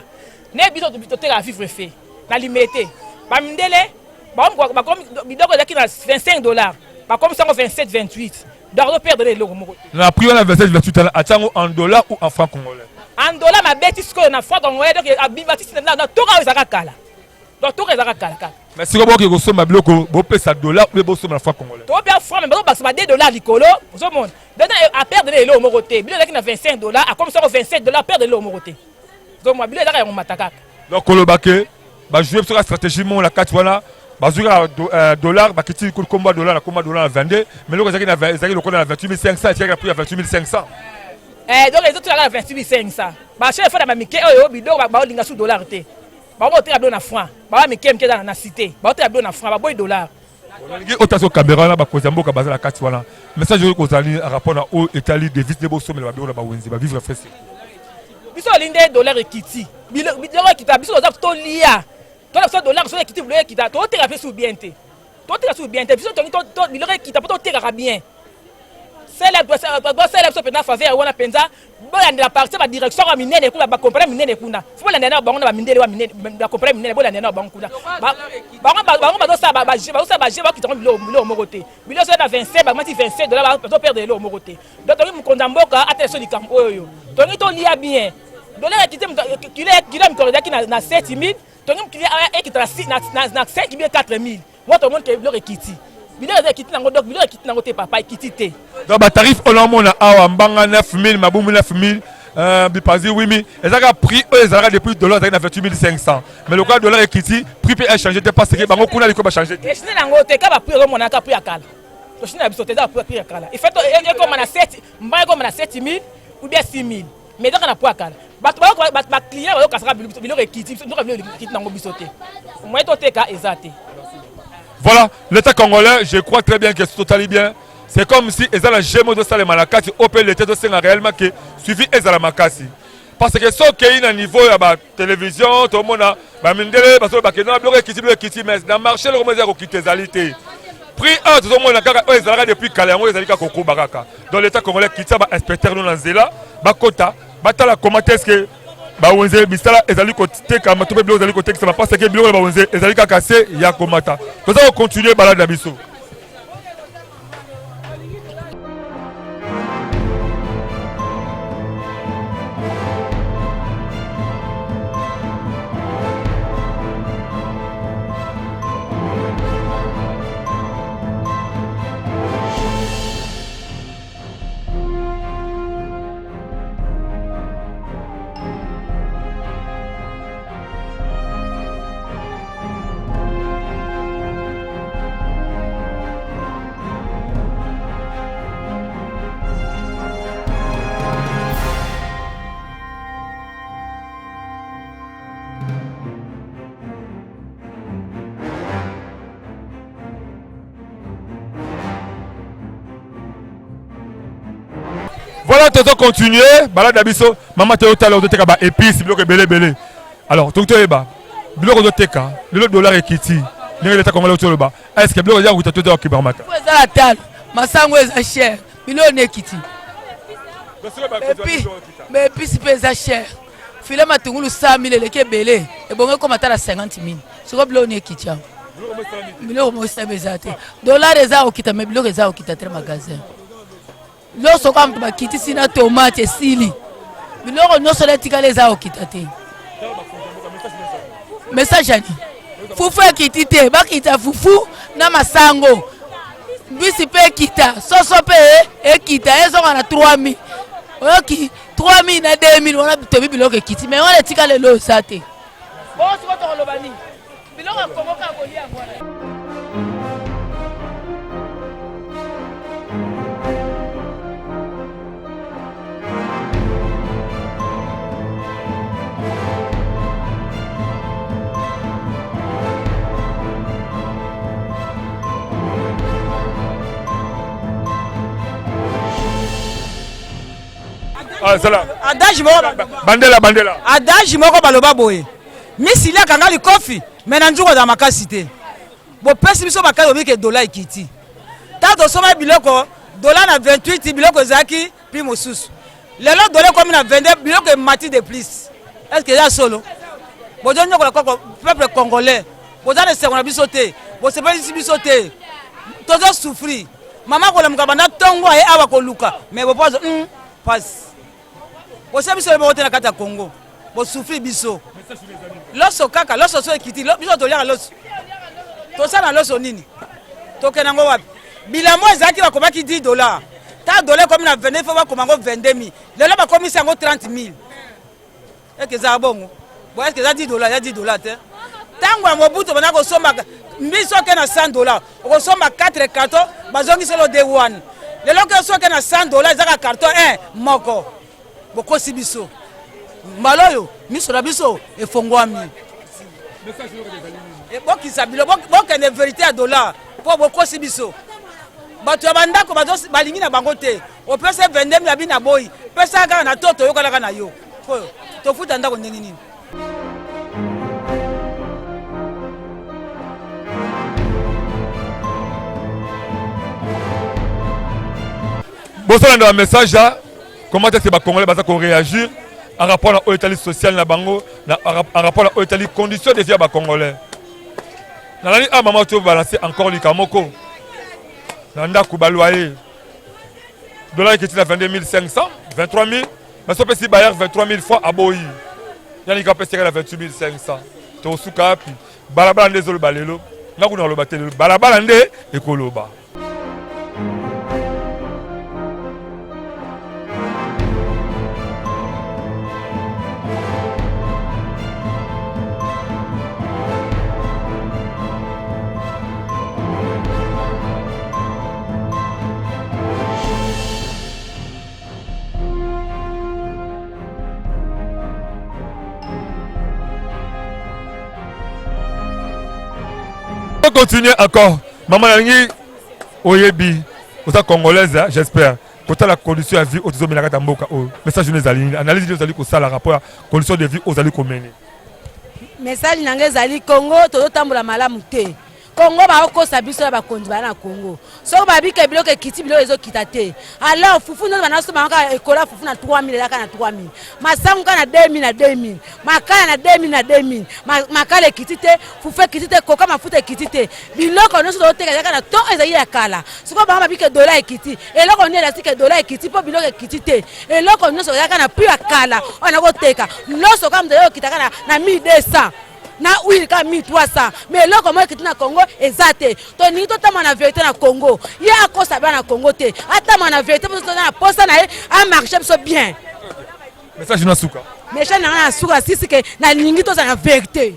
Speaker 11: ne biso totekaka vivre fait na limité bamindele bakomi biloko ezalaki na 25 dollars bakomi sango 27 28 donc toperdre eloko moko te
Speaker 2: na prix wana 27 28 ala atiango en dollar ou en franc congolais
Speaker 11: en dollar mabeti sikoyo na franc congolais donc abibatisi na toka oyo ezalaka kala donc toka ezalaka kala kaka
Speaker 2: mais sikoyo bokoki kosomba biloko bopesa dollar ou bosomba na franc congolais
Speaker 11: tobia franc mais bazobakisa ba 2 dollars likolo ozomona donc aperdre eloko moko te biloko ezalaki na 25 dollars akomi sango 27 dollars perdre eloko moko te ozomona biloko ezalaka yango mata kaka
Speaker 2: donc kolobake bajoue biso ka stratégie mo na kati wana bazwika dollar bakiti komba dollar na komba dollar na 22 mais loko ezalaki lokola na 28500 etiaka prix ya 28500
Speaker 11: donc ezotulaka na 28500 bachef efana bamike oyo biloko baolinga su dollar te baoteka bilo na franc baba mike eza na cité baoteka bilo na franc baboyi dollar
Speaker 2: olingi otaso caméra wana bakonzi ya mboka baza na kati wana message oyo kozali rapport na oyo etali devise nde bosomela babilo na bawenzi bavivre fesi
Speaker 11: biso olinde dollar ekiti biloko ekita biso oza tolia tona biso dollar so ekiti biloko ekita toteka mpe su bien te toteka su bien te biso tongi biloko ekita mpo totekaka bien sala biso mpenza faveur wana mpenza bolandela parti badirection ya minene kuna bakompane minene kuna fo bolandela na bango na bamindele bakompane minene bolandela na bango kuna bango bazosala baje bakitako biloko moko te biloko so na 27 bamati 27 dollars bazoperdre eloko moko te donc tongi mokonzi ya mboka atele so likambo oyo tongi tolia bien dollar ekiti kilo ya mikolo ezalaki na 7000 tongi mokili ekita na 5000 4000 moi tomoni ke biloko ekiti biloko eza ekiti nango donc biloko ekiti nango te papa ekiti te
Speaker 2: donc batarif oyo omona awa mbanga 9000 mabumu 9000 bipazi 8000 ezalaka prix oyo ezalaka depuis dollar ezalaki na 28500 mais lokola dollar ekiti prix mpe echange te parce que bango kuna liko bachange te
Speaker 11: echine nango te ka baprix ozomonaka prix ya kala tochine na biso te eza prix ya kala efait ekoma na 7 mbanga ekoma na 7000 ou bien 6000 mais ezaka na prix ya kala baclient bazokasaka biloko ekiti biloko ekiti nango biso te moye toteka eza te.
Speaker 2: Voilà, l'État congolais, je crois très bien que c'est totalement bien. C'est comme si ils ont la gémo de Salé Malakati, Opel l'État de Sénat réellement que suivi Ezala Makasi. Parce que ce qui est à niveau de la télévision, tout le monde a mindele, parce que dans le bloc qui mais dans le marché, le romain qui est alité. Prix 1, tout le monde a Ezala depuis Kalango, les Alika Koko Baraka. Dans l'État congolais qui tient inspecteur nous dans Zela, Bakota, Batala, comment est-ce que bawenze bisala ezali koteka matope bilo ezali koteka sama parce que bilo bawenze ezali kakase ya komata. Toza continuer balade na biso. Voilà, tu vas continuer. Balade d'abisso. Maman, tu as l'heure de teka ba épices, bloc belé belé. Alors, tout est bas. Bloc de teka, le dollar est kiti. N'est-ce pas comme le bas. Est-ce que bloc de teka, tu as qui barmata?
Speaker 7: Vous êtes à la table. Ma sangue est cher. Bilo n'est kiti. Mais puis c'est pas cher. Filet matungulu 100 000 le ke belé. Et bon comme à 50 000. C'est quoi bloc n'est kiti? Bilo mo c'est bezate. Dollar est à okita, mais bloc est à okita très magasin. Lorsque on va quitter sina tomate sili, biloko nyonso letika leza okita te. Message ani. Fufu ekiti te, bakita fufu na masango. Bisi pe kita, soso pe ekita ezo na 3000. Oki 3000 na 2000 on a tobi biloko ekiti, mais on letika lelo sate. Bon, c'est quoi ton lobani? Biloko kongo ka kolia ngwana.
Speaker 12: Adage moko
Speaker 2: bandela
Speaker 12: adage moko baloba boye misila kanga likofi mena nzuko za makasi te bo pesi biso bakalo bike dollar ekiti tato soma biloko dollar na 28 biloko zaki puis mosusu lelo dollar comme na 22 biloko mati de plus. Est-ce que ya solo bojo nyoko la koko peuple congolais boza ne sekona biso te bo sepeli biso te tozo souffrir mama ko la mukabanda tongo e awa ko luka mais bo pose passe. Vous savez, c'est le Kata Congo. Vous souffrez biso. Lorsque kaka, lorsque so ekiti, biso to yaka lorsque. To ça na lorsque nini. To kenango wapi. Bilamo ezaki ba komaki $10. Ta dollar comme na 29 fois comme 22 000. Lelo ba komisi ngo 30 000. Est-ce que ça bongo? Bon est-ce que ça $10, il y a $10 te. Tango ya mobuto bana ko somba mbiso ke na $100. Ko somba 4 cartons, bazongi selo day one. Lelo ke so ke na $100 ezaka carton 1 moko. Boko sibiso maloyo miso na biso efongwami e boki sabilo boki ne vérité à dollar po boko sibiso bato ya bandako balingi na bango te opesa 22 000 bina boy pesa kaka na toto yo kala na yo po to futa ndako ndenge nini.
Speaker 2: Bonsoir dans le message. Comment est-ce que les Congolais vont réagir en rapport à l'Italie sociale na bango, en rapport à l'Italie conditions de vie à Congolais. Dans l'année à maman tu vas balancer encore les kamoko. Nanda kubaloyer. Dollar qui est à 22 500, 23 000, mais ce petit bailleur 23 000 fois à Boyi. Il y a des capes à 28 500. Tu as sous capi. Balabala ndé zolo balelo. Na kuna lo batelo. Balabala ndé ekoloba. Continuer encore. Maman Nangi, Oyebi, vous êtes congolaise, j'espère. Quand la condition de vie aux hommes de Mboka, message de Zali, analyse de Zali, ça la rapport à condition de vie aux Zali Komeni.
Speaker 7: Message Nangé Zali Congo, tout le temps la malamu te. Congo bakosa biso ya bakonzi bana Congo. Soko babika biloko ekiti biloko ezokita te. Alors fufu ndo banaso banaka ekola fufu na 3000 laka na 3000. Masangu kana 2000 na 2000. Makala na 2000 na 2000. Makala ekiti te, fufu ekiti te, koka mafuta ekiti te. Biloko nyonso toteka laka na to ezali ya kala. Soko banga babika dollar ekiti. Eloko ni elastique dollar ekiti po biloko ekiti te. Eloko nyonso laka na plus ya kala. Ona koteka. Loso kama mzee okitaka na 1200. Na huile ka 1300 mais là comment que na Congo ezate to ni to tama na vérité na Congo ya akosa ba na Congo te atama na vérité parce que na posa na a marché so bien
Speaker 2: message na suka
Speaker 7: message na suka sisi ke na lingi to na vérité.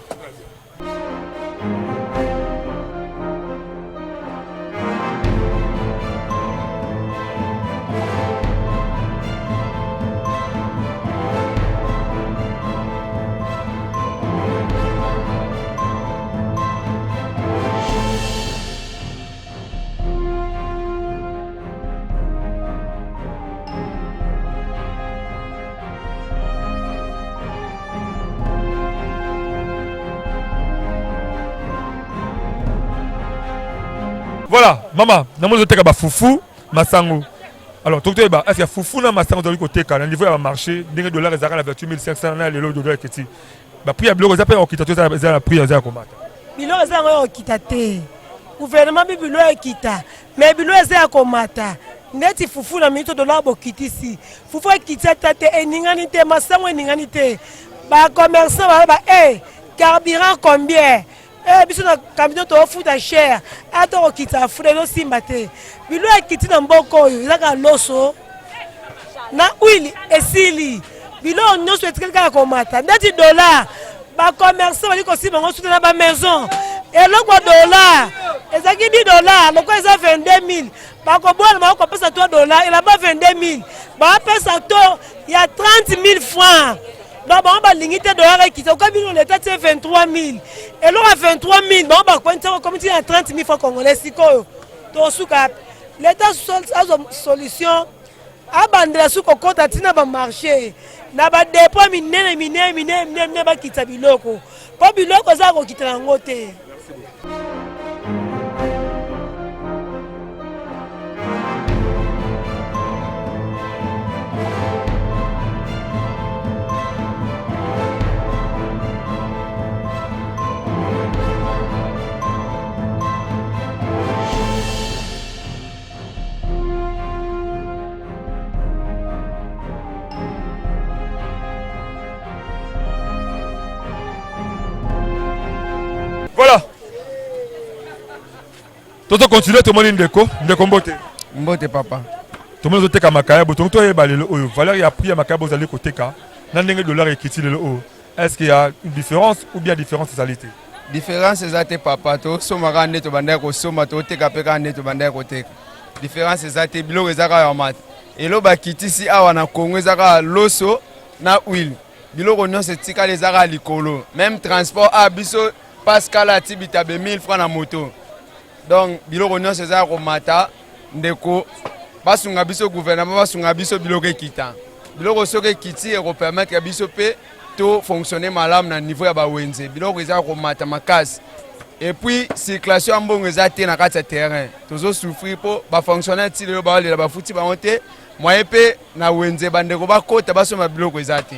Speaker 2: Voilà, maman, nous avons dit que foufou, masango. Alors, est-ce que foufou na masango dans le côté quand le niveau va marcher, des dollars les arrêts à 2500 na les lots de dollars qui ti. Bah prix à bloc, ça peut okita tout ça la prix à comment.
Speaker 8: Bilo za ngo okita te. Gouvernement bi bilo ekita, mais bilo za komata. Ndeti fufu na mito dollar bokiti si. Fufu ekita tate eningani te masango eningani te. Ba commerçant ba carburant combien? Biso na camion to futa cher ato okita fure lo simba te bilo ekiti na mboko oyo ezaka loso na huile esili bilo nyonso etikaka komata ndeti dollar ba commerçant bali ko simba ngo suta na ba maison eloko dollar ezaki $10 loko eza 22000 ba ko bona ba ko pesa $3 ela ba 22000 ba pesa to ya 30000 francs. Non, on va limiter $, qui sont comme l'État, c'est 23 000. Et là, à 23 000, on va comme il y a 30 000 francs congolais. L'État a une solution. Abandonner la soupe au compte à tina ba marché. Na ba dépôt mine ba kita biloko. Pas biloko za ko kita ngote.
Speaker 2: Voilà. Toto continue tout le monde ndeko mbote.
Speaker 4: Mbote papa.
Speaker 2: Tout le monde teka makaya boto to yeba lelo oyo. Valeur ya prix ya makaya bozali ko teka. Na ndenge dollar ekiti lelo oyo. Est-ce qu'il y a une différence ou bien différence égalité?
Speaker 4: Différence ezate papa to somaka nde to banda ko soma to teka peka nde to banda ko teka. Différence ezate biloko ezaka ya mat. Elo bakiti si awa na Congo ezaka loso na huile. Biloko nyonso etika ezaka likolo. Même transport a biso Pascal a tibita 1000 francs na moto. Donc, biloko nyonso eza komata ndeko basunga biso gouvernement basunga biso biloko ekita. Biloko soki ekiti eko permettre biso pe to fonctionner malamu na niveau ya bawenze. Biloko eza komata makasi. Et puis circulation mbongo eza te na kati ya terrain. Tozo souffrir po ba fonctionnaire ti lelo ba lela ba futi ba honte moyen pe na wenze bandeko bakota basoma biloko eza te.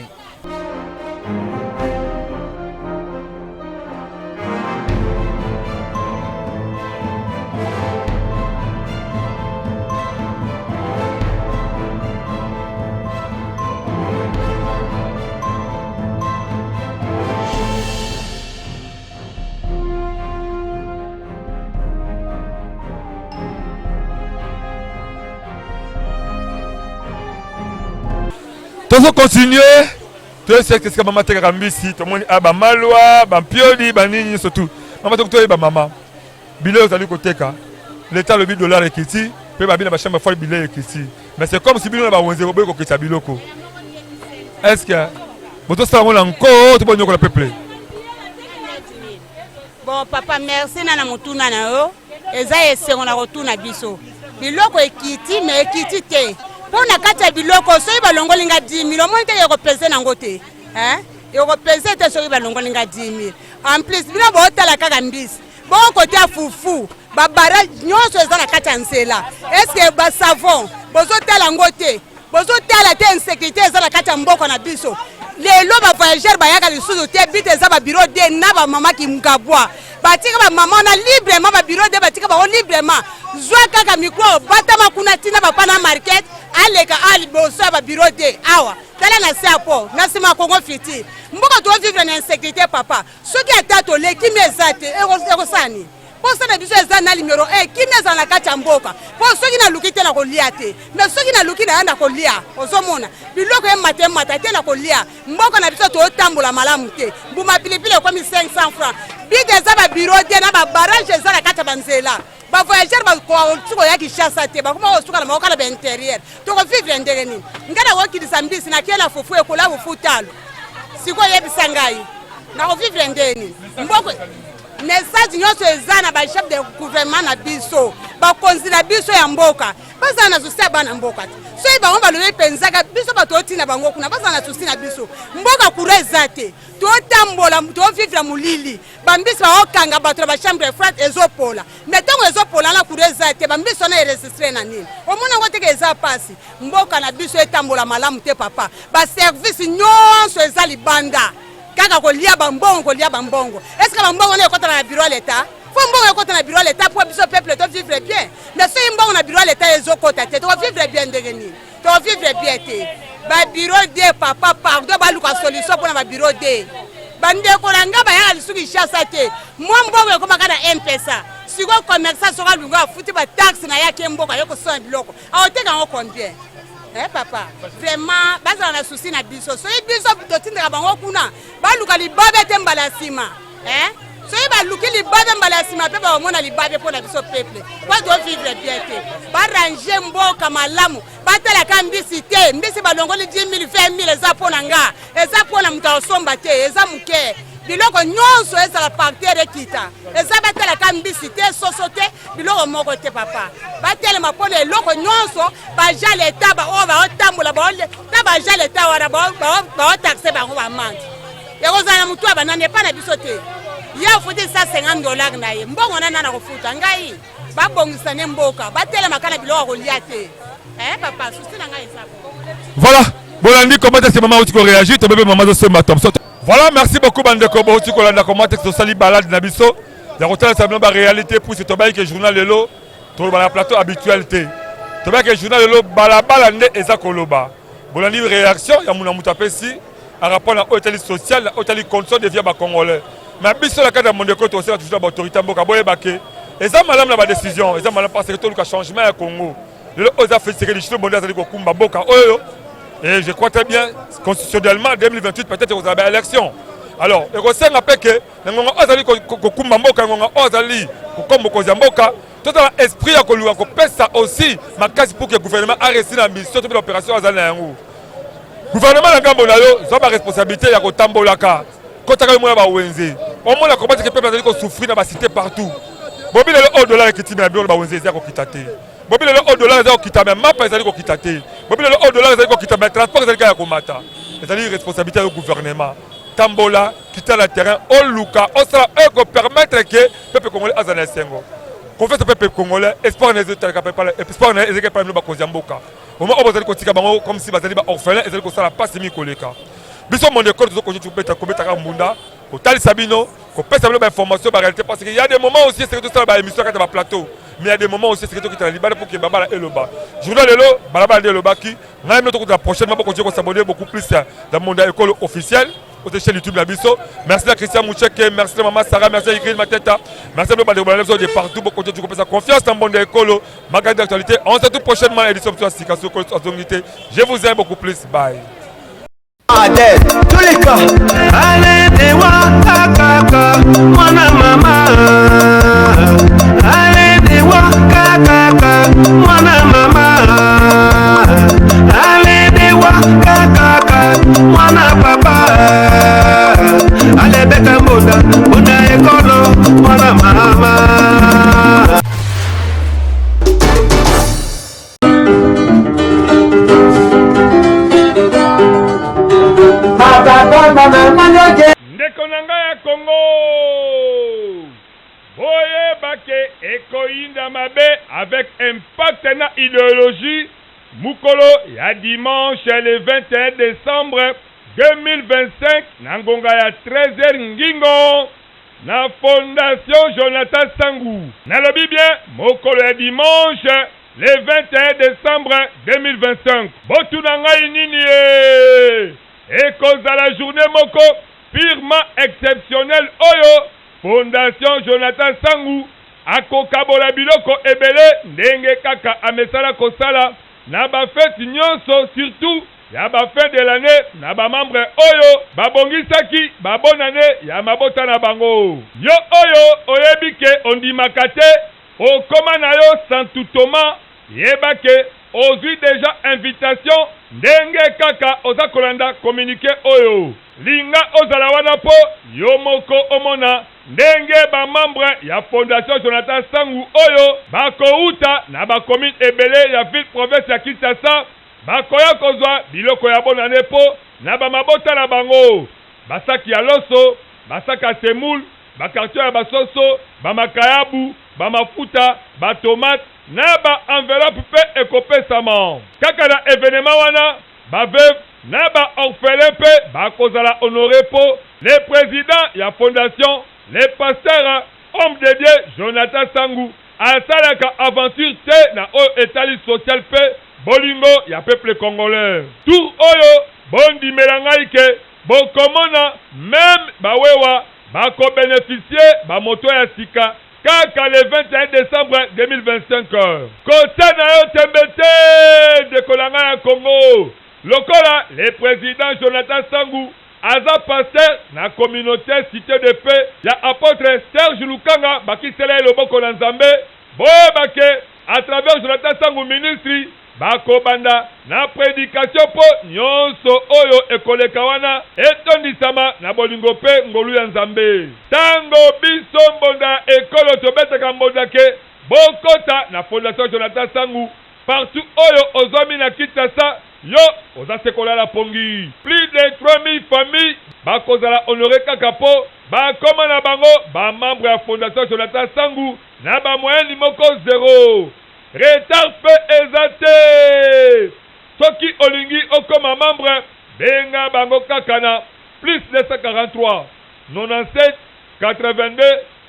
Speaker 2: Tozo continuer. Tu sais que maman te rambisi, tout le monde a ba malwa, ba pioli, ba nini surtout. Maman to ba maman. Biloko zali koteka. L'état le $, ekiti, pe ba bina ba chambre fois biloko ekiti. Mais c'est comme si biloko ba wenze ko kita biloko. Est-ce que boto ça on encore tout bon le peuple.
Speaker 13: Bon papa merci na mutuna na yo. Eza esengo na rotuna biso. Biloko ekiti mais ekiti te. Pour na kata biloko so iba longolinga 10 000 moins te représenté nango te hein et représenté so iba longolinga 10 000 en plus bino botala kaka mbisi bon côté à fufu babara nyonso eza na kati ya nzela eske ba savon bozotala ngote bozotala te insécurité eza na kati ya mboka na biso lelo ba voyageur bayaka lisusu te bite eza ba bureau de na ba mama ki mkabwa batika ba mama na librement ba bureau de batika ba librement zwa kaka micro batama kuna tina ba pana market aleka ali bosa ba bureau de awa tala na sapo na sima Congo fiti mboka to vivre na insécurité papa soki atato le kimezate ekosani posa na biso eza na numéro 1 kimeza na kati ya mboka po soki na luki te na kolia te mais soki na luki na yanda kolia ozomona biloko emate mata te na kolia mboka na biso to tambola malamu te mbuma pilipili kwa 500 francs bide eza ba bureau de na ba barrage eza na kati ya banzela ba voyageur ba ko tuko ya kishasa te ba kuma osuka na maoka na intérieur to ko vivre ndenge nini ngana wokilisa mbisi na kela fufu ekola fufu talo siko yebisa ngai na ko vivre ndeni mboko message nyonso eza na ba chef de gouvernement na biso ba konzi na biso ya mboka baza na susi bana mboka so iba on ba lo penzaka biso ba to tina bango kuna baza na susi na biso mboka kureza te to tambola to vivre mulili bambisi ba okanga bato ba chambre frat ezopola metango ezopola na kureza te bambisi na registre na nini omona ngote ke eza pasi mboka na biso etambola malamu te papa ba service nyonso eza libanda kaka kolia bambongo est-ce que bambongo na ekota na bureau l'état fo mbongo ekota na bureau l'état pour biso peuple to vivre bien mais si mbongo na bureau l'état ezokota te to vivre bien ndenge nini to vivre bien te ba bureau de papa pardon ba luka solution pour na ba bureau de bande ko langa ba ya lisuki chasa te mo mbongo ekoma kana M-Pesa siko commerçant soka lunga futi ba taxe na yake mboka yoko so biloko aoteka ngo combien papa vraiment baza na souci na biso so biso to tindaka bango kuna baluka libabe te mbala sima so ba luki libabe mbala sima pe ba mona libabe pona biso peuple pas do vivre bien te ba ranger mboka malamu batela ka mbisi te mbisi balongoli 10 000 20 000 eza pona nga eza pona mutosomba te eza muke biloko nyonso ezala parterre ekita eza batela ka mbisi te soso te biloko moko te papa batelema mpona eloko nyonso baja leta baotambola ta baja leta wana baotaxe bango bamande ekozala na mutu abanani epa na biso te ye afuti $150 na ye mbongo nana na kofuta ngai babongisa ne mboka batelema kana biloko kolia te papa susi na ngai ezako
Speaker 2: voilà bolandi comment est-ce que maman otiko réagir to bébé maman zo matom voilà merci beaucoup bandeko otiko landa comment est-ce que sali balade na biso ya kotala sabino ba réalité pour ce tobaï que journal lelo to ba plateau habitualité tobaï que journal lelo balabala nde eza koloba bolandi réaction ya muna mutapesi à rapport à hôtel social hôtel condition de vie ba congolais mais biso la cadre monde ko to aussi toujours ba autorité mboka boye baké eza malam na ba décision eza malam parce que tout le changement à Congo le oza fait que les chinois monde azali ko kumba boka oyo. Et je crois très bien, constitutionnellement, 2028, peut-être vous avez élection. Alors, il y a un peu que nous avons esprit à ça aussi, ma case pour que le gouvernement arrête la mission de l'opération. Le gouvernement a une responsabilité à Tambolaka. Quand on a au moins la combat que le peuple souffrir dans la cité partout. Bobi le au-delà qui tient bien le Wenze Bobi le au-delà des qui t'a même pas les qui t'a té. Bobi le au-delà des qui t'a même transport des gars komata. C'est-à-dire responsabilité du gouvernement. Tambola quitter le terrain au Luka, on sera eux permettre que le peuple congolais azana sengo. Confiance au peuple congolais, espoir les autres capable espoir les équipes pas nous ba kozamboka. Au moment où vous allez continuer bango comme si bazali ba orphelin et que ça la passe mi koleka. Biso monde école tout ko tu peux ta kobeta ka mbunda. Au Tali Sabino, qu'on peut savoir l'information par réalité parce qu'il y a des moments aussi c'est que tout ça va émission quand on plateau mais il y a des moments aussi c'est que tout qui est libre pour que Baba et Loba journal Lelo Baba et Loba qui même notre la prochaine fois pour continuer à s'abonner beaucoup plus dans le monde école officiel au chaîne YouTube la biso merci à Christian Mouchek merci à maman Sarah merci à Ingrid Mateta merci à Baba de partout pour continuer à faire confiance dans le monde école magazine d'actualité on se retrouve prochainement à l'édition de Sikasso je vous aime beaucoup plus bye.
Speaker 14: Tous les cas, allez dewa kaka, mwana mama. Allez dewa kaka, mwana mama. Allez dewa kaka, mwana papa. Allez beta moda, moda ekolo, mwana mama.
Speaker 2: Ndeko nanga ya Congo boy Ekoinda Mabe avec impact na idéologie. Mukolo ya dimanche le 21 décembre 2025 na ngonga ya 13h ngingo na Fondation Jonathan Sangu. Na lobi bien mokolo ya dimanche le 21 décembre 2025. Botu na ngai nini ekozala journée moko purement exceptionnelle oyo Fondation Jonathan Sangu akokabola biloko ebele ndenge kaka amesala kosala na ba fête nyonso, surtout ya ba fin de l'année na ba membre oyo babongisaki ba bonne année ya mabota na bango. Yo oyo oyebike ondimaka te okoma na yo santutoma yebake ozwi déjà invitation ndenge kaka oza kolanda communiqué oyo linga ozala wana po yo moko omona ndenge ba membre ya Fondation Jonathan Sangu oyo bakouta na ba commune ebele ya ville province ya Kinshasa bakoya kozwa biloko ya bonne année po na ba mabota na bango basaki ya loso basaka semoule ba carton ya basoso ba makayabu ba mafuta ba tomate na ba enveloppe pe ekopesama kaka na événement wana ba veuve na ba orphelin pe bakozala honoré po le président ya fondation le pasteur homme de Dieu Jonathan Sangu asalaka aventure te na oyo etali social pe bolingo ya peuple congolais. Tout oyo bondimela ngai ke bokomona même bawewa bako bénéficier ba moto ya sika kaka le 21 décembre 2025. Kota na yo tembete de kolanga ya Congo. Lokola le président Jonathan Sangu aza pasteur na communauté cité de paix ya apôtre Serge Lukanga bakisela loboko na Nzambe boyebake à travers Jonathan Sangu ministry bakobanda na prédication po nyonso oyo ekoleka wana etondisama na bolingo pe ngolu ya Nzambe. Tango biso mbonda ekolo tobetaka mbonda ke bokota na Fondation Jonathan Sangu partout oyo ozomi na Kinshasa yo oza sekola la pongi. Plus de 3000 familles bakozala honoré kaka po bakoma na bango ba membre ya Fondation Jonathan Sangu na ba moyen limoko 0. Retard pe ezate soki olingi okoma membre benga bango kaka na plus 243 97 82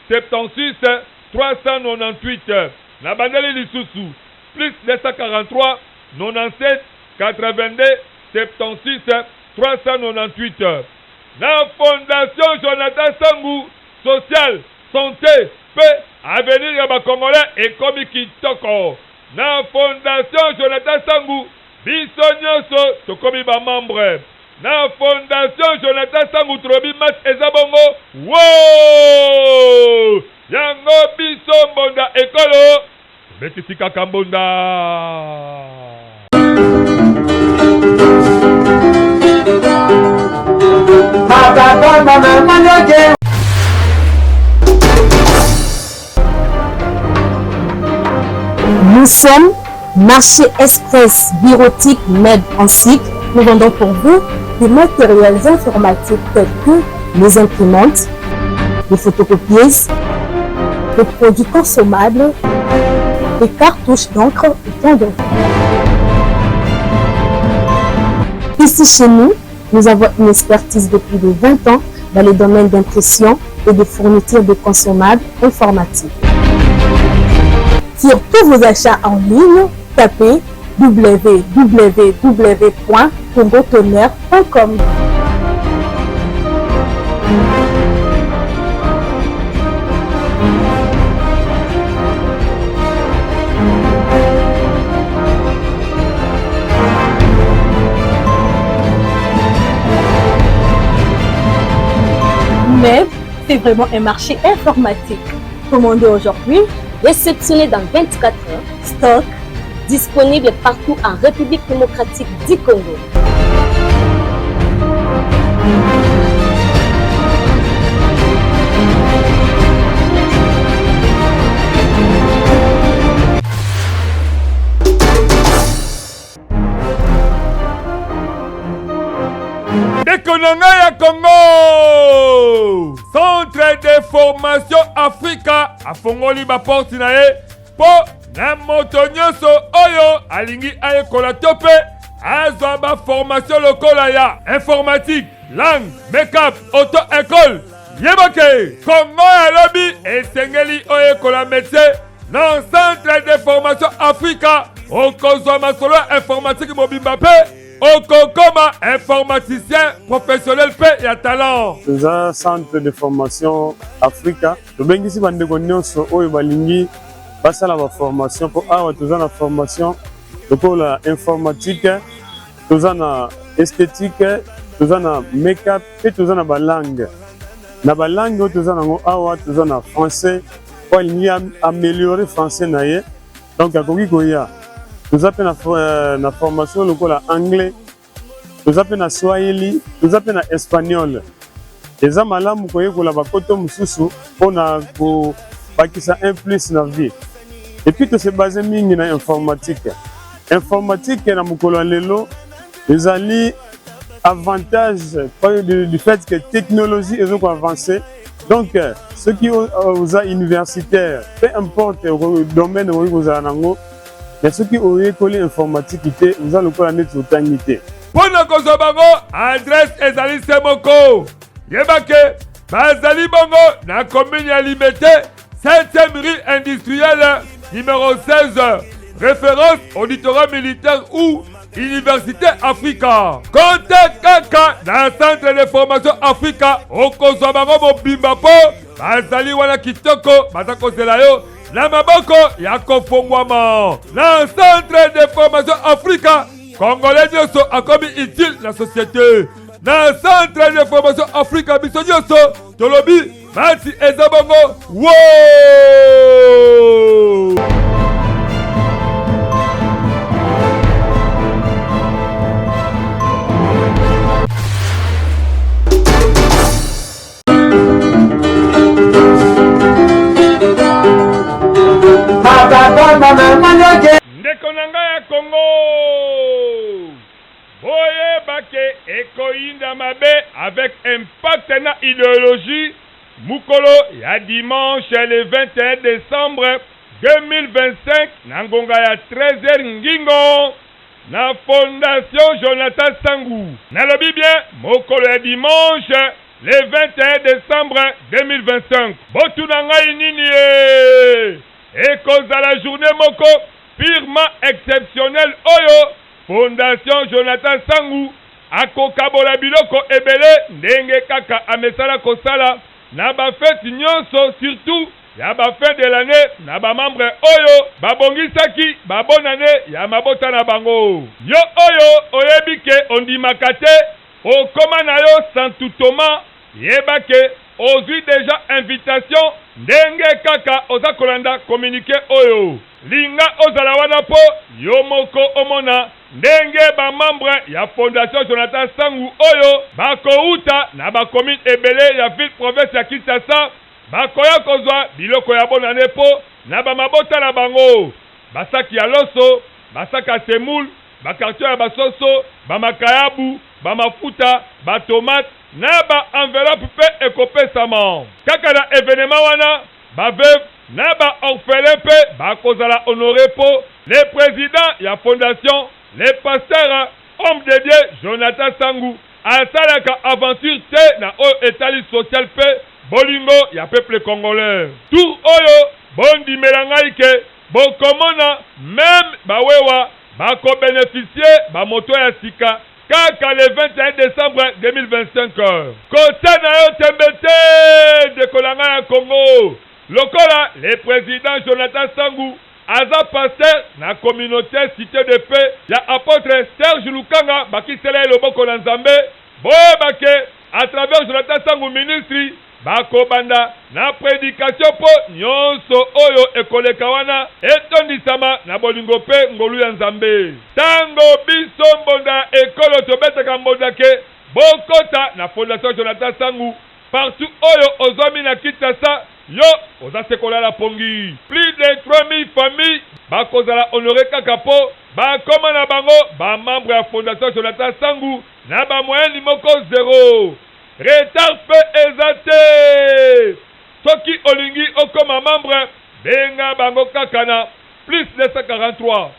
Speaker 2: 76 398 na bandeli lisusu plus 243 97 82 76 398 na Fondation Jonathan Sangu social santé paix avenir ya bakongolais ekomi kitoko. Na Fondation Jonathan Sangu biso nyonso tokomi ba membre. Na Fondation Jonathan Sangu trobi match eza bongo wo yango biso mbonda ekolo betisi kaka mbonda.
Speaker 1: Nous sommes Marché Express Bureautique Med en cycle. Nous vendons pour vous des matériels informatiques tels que les imprimantes, les photocopieuses, les produits consommables, les cartouches d'encre et tant d'autres. Ici chez nous, nous avons une expertise de plus de 20 ans dans les domaines d'impression et de fourniture de consommables informatiques. Sur tous vos achats en ligne, tapez www.congotonnerre.com.
Speaker 15: Mais c'est vraiment un marché informatique. Commandez aujourd'hui, réceptionné dans 24 heures, stock disponible partout en République démocratique du Congo.
Speaker 2: Ndekonanga ya Congo. Centre de formation Africa afongoli ba porte na ye po na moto nyonso oyo alingi ayekola tope azwa ba formation lokola ya informatique, langue, make-up, auto-école. Yebake Congo ya lobi esengeli oyekola métier dans centre de formation Africa okozwa masolo informatique mobimba pe okokoma informaticien professionnel pe ya talent.
Speaker 3: Toza centre de formation Africa tobengisi bandeko nyonso oyo balingi basala ba formation po awa toza na formation lokola informatique, toza na esthétique, toza na make-up pe toza na balangue. Na balangue oyo toza nango awa toza na français po alingi améliorer français na ye donc akoki koya. Toza pe na formation lokola anglais, toza pe na swahili, toza pe na espagnol. Eza malamu koyekola bakoto mosusu mpona kobakisa un plus na vie. Et puis to se base mingi na informatique. Informatique na mokolo lelo ezali avantage du fait que technologie est avancée. Donc ceux qui sont universitaires, peu importe le domaine où vous avez nango, mais ceux qui ont école informatique, vous allez le net au tangité.
Speaker 2: Pour le Kosobango, adresse ezali semoko. Yebake, bazali bongo na commune ya Limete, 7e rue industrielle, numéro 16. Référence auditorat militaire ou Université Africa. Contact Kaka dans centre de formation Africa. Okosobango mobimba po, bazali wana kitoko, batako zelayo. Na maboko ya kofongwama na centre de formation Africa. Congolais nyonso akomi utile na société. Na centre de formation Africa biso nyonso tolobi bati eza bongo wo. Ndeko nanga ya Congo boye bake ekoinda mabe avec impact na idéologie mukolo ya dimanche le 21 décembre 2025 na ngonga ya 13h ngingo na fondation Jonathan Sangu. Nalobi bien mokolo ya dimanche le 21 décembre 2025 botu na ngai nini ekozala la journée moko purement exceptionnelle oyo fondation Jonathan Sangu akokabola biloko ebele ndenge kaka amesala kosala na ba fête nyonso surtout ya ba fin de l'année na ba membre oyo babongisaki ba bonne année ya mabota na bango. Yo oyo oyebike ondimaka te okoma na yo santutoma yebake ozwi déjà invitation ndenge kaka oza kolanda communiqué oyo linga ozala wana po yo moko omona ndenge ba membre ya fondation Jonathan Sangu oyo bakouta na ba commune ebele ya ville province ya Kinshasa bakoya kozwa biloko ya bonane po na ba mabota na bango basaki ya loso basaki ya semoule bakarton ya basoso bamakayabu bamafuta batomate na ba enveloppe pe ekopesama kaka na événement wana baveuve na ba orphelin pe bakozala honoré po le président ya fondation le pasteur homme de Dieu Jonathan Sangu asalaka aventure te na oyo etali social pe bolingo ya peuple congolais tout oyo bondimela ngai ke bokomona même bawewa bakobénéficier bamoto ya sika kaka le 21 décembre 2025 kota na yo tembete dekolanga ya Congo lokola le président Jonathan Sangu aza pasteur na communauté cité de paix ya apôtre Serge Lukanga bakisela loboko na Nzambe boyebake à travers Jonathan Sangu ministry bakobanda na prédication po nyonso oyo ekoleka wana etondisama na bolingo pe ngolu ya Nzambe tango biso mbonda ekolo tobetaka mbonda ke bokota na fondation Jonathan Sangu partout oyo ozomi na Kinshasa yo oza sekola la pongi. Plus de 3000 familles bakozala honoré kaka po bakoma na bango bamembre ya fondation Jonathan Sangu na bamoyen limoko 0. Retard pe eza te. Soki olingi okoma membre benga bango kaka na plus 243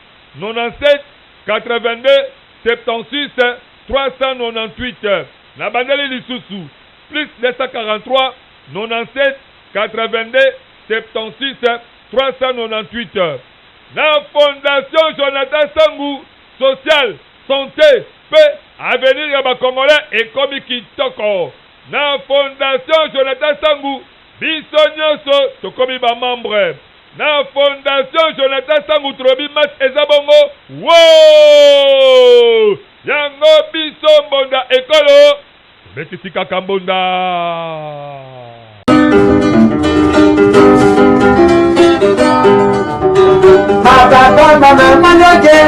Speaker 2: 97 82 76 398 na bandeli lisusu plus 243 97 82 76 398 na fondation Jonathan Sangu social santé pe avenir ya bakongolais ekomi kitoko. Na fondation Jonathan Sangu biso nyonso tokomi bamembre. Na fondation Jonathan Sangu trobi match eza bongo wo yango biso mbonda ekolo betisi kaka mbonda.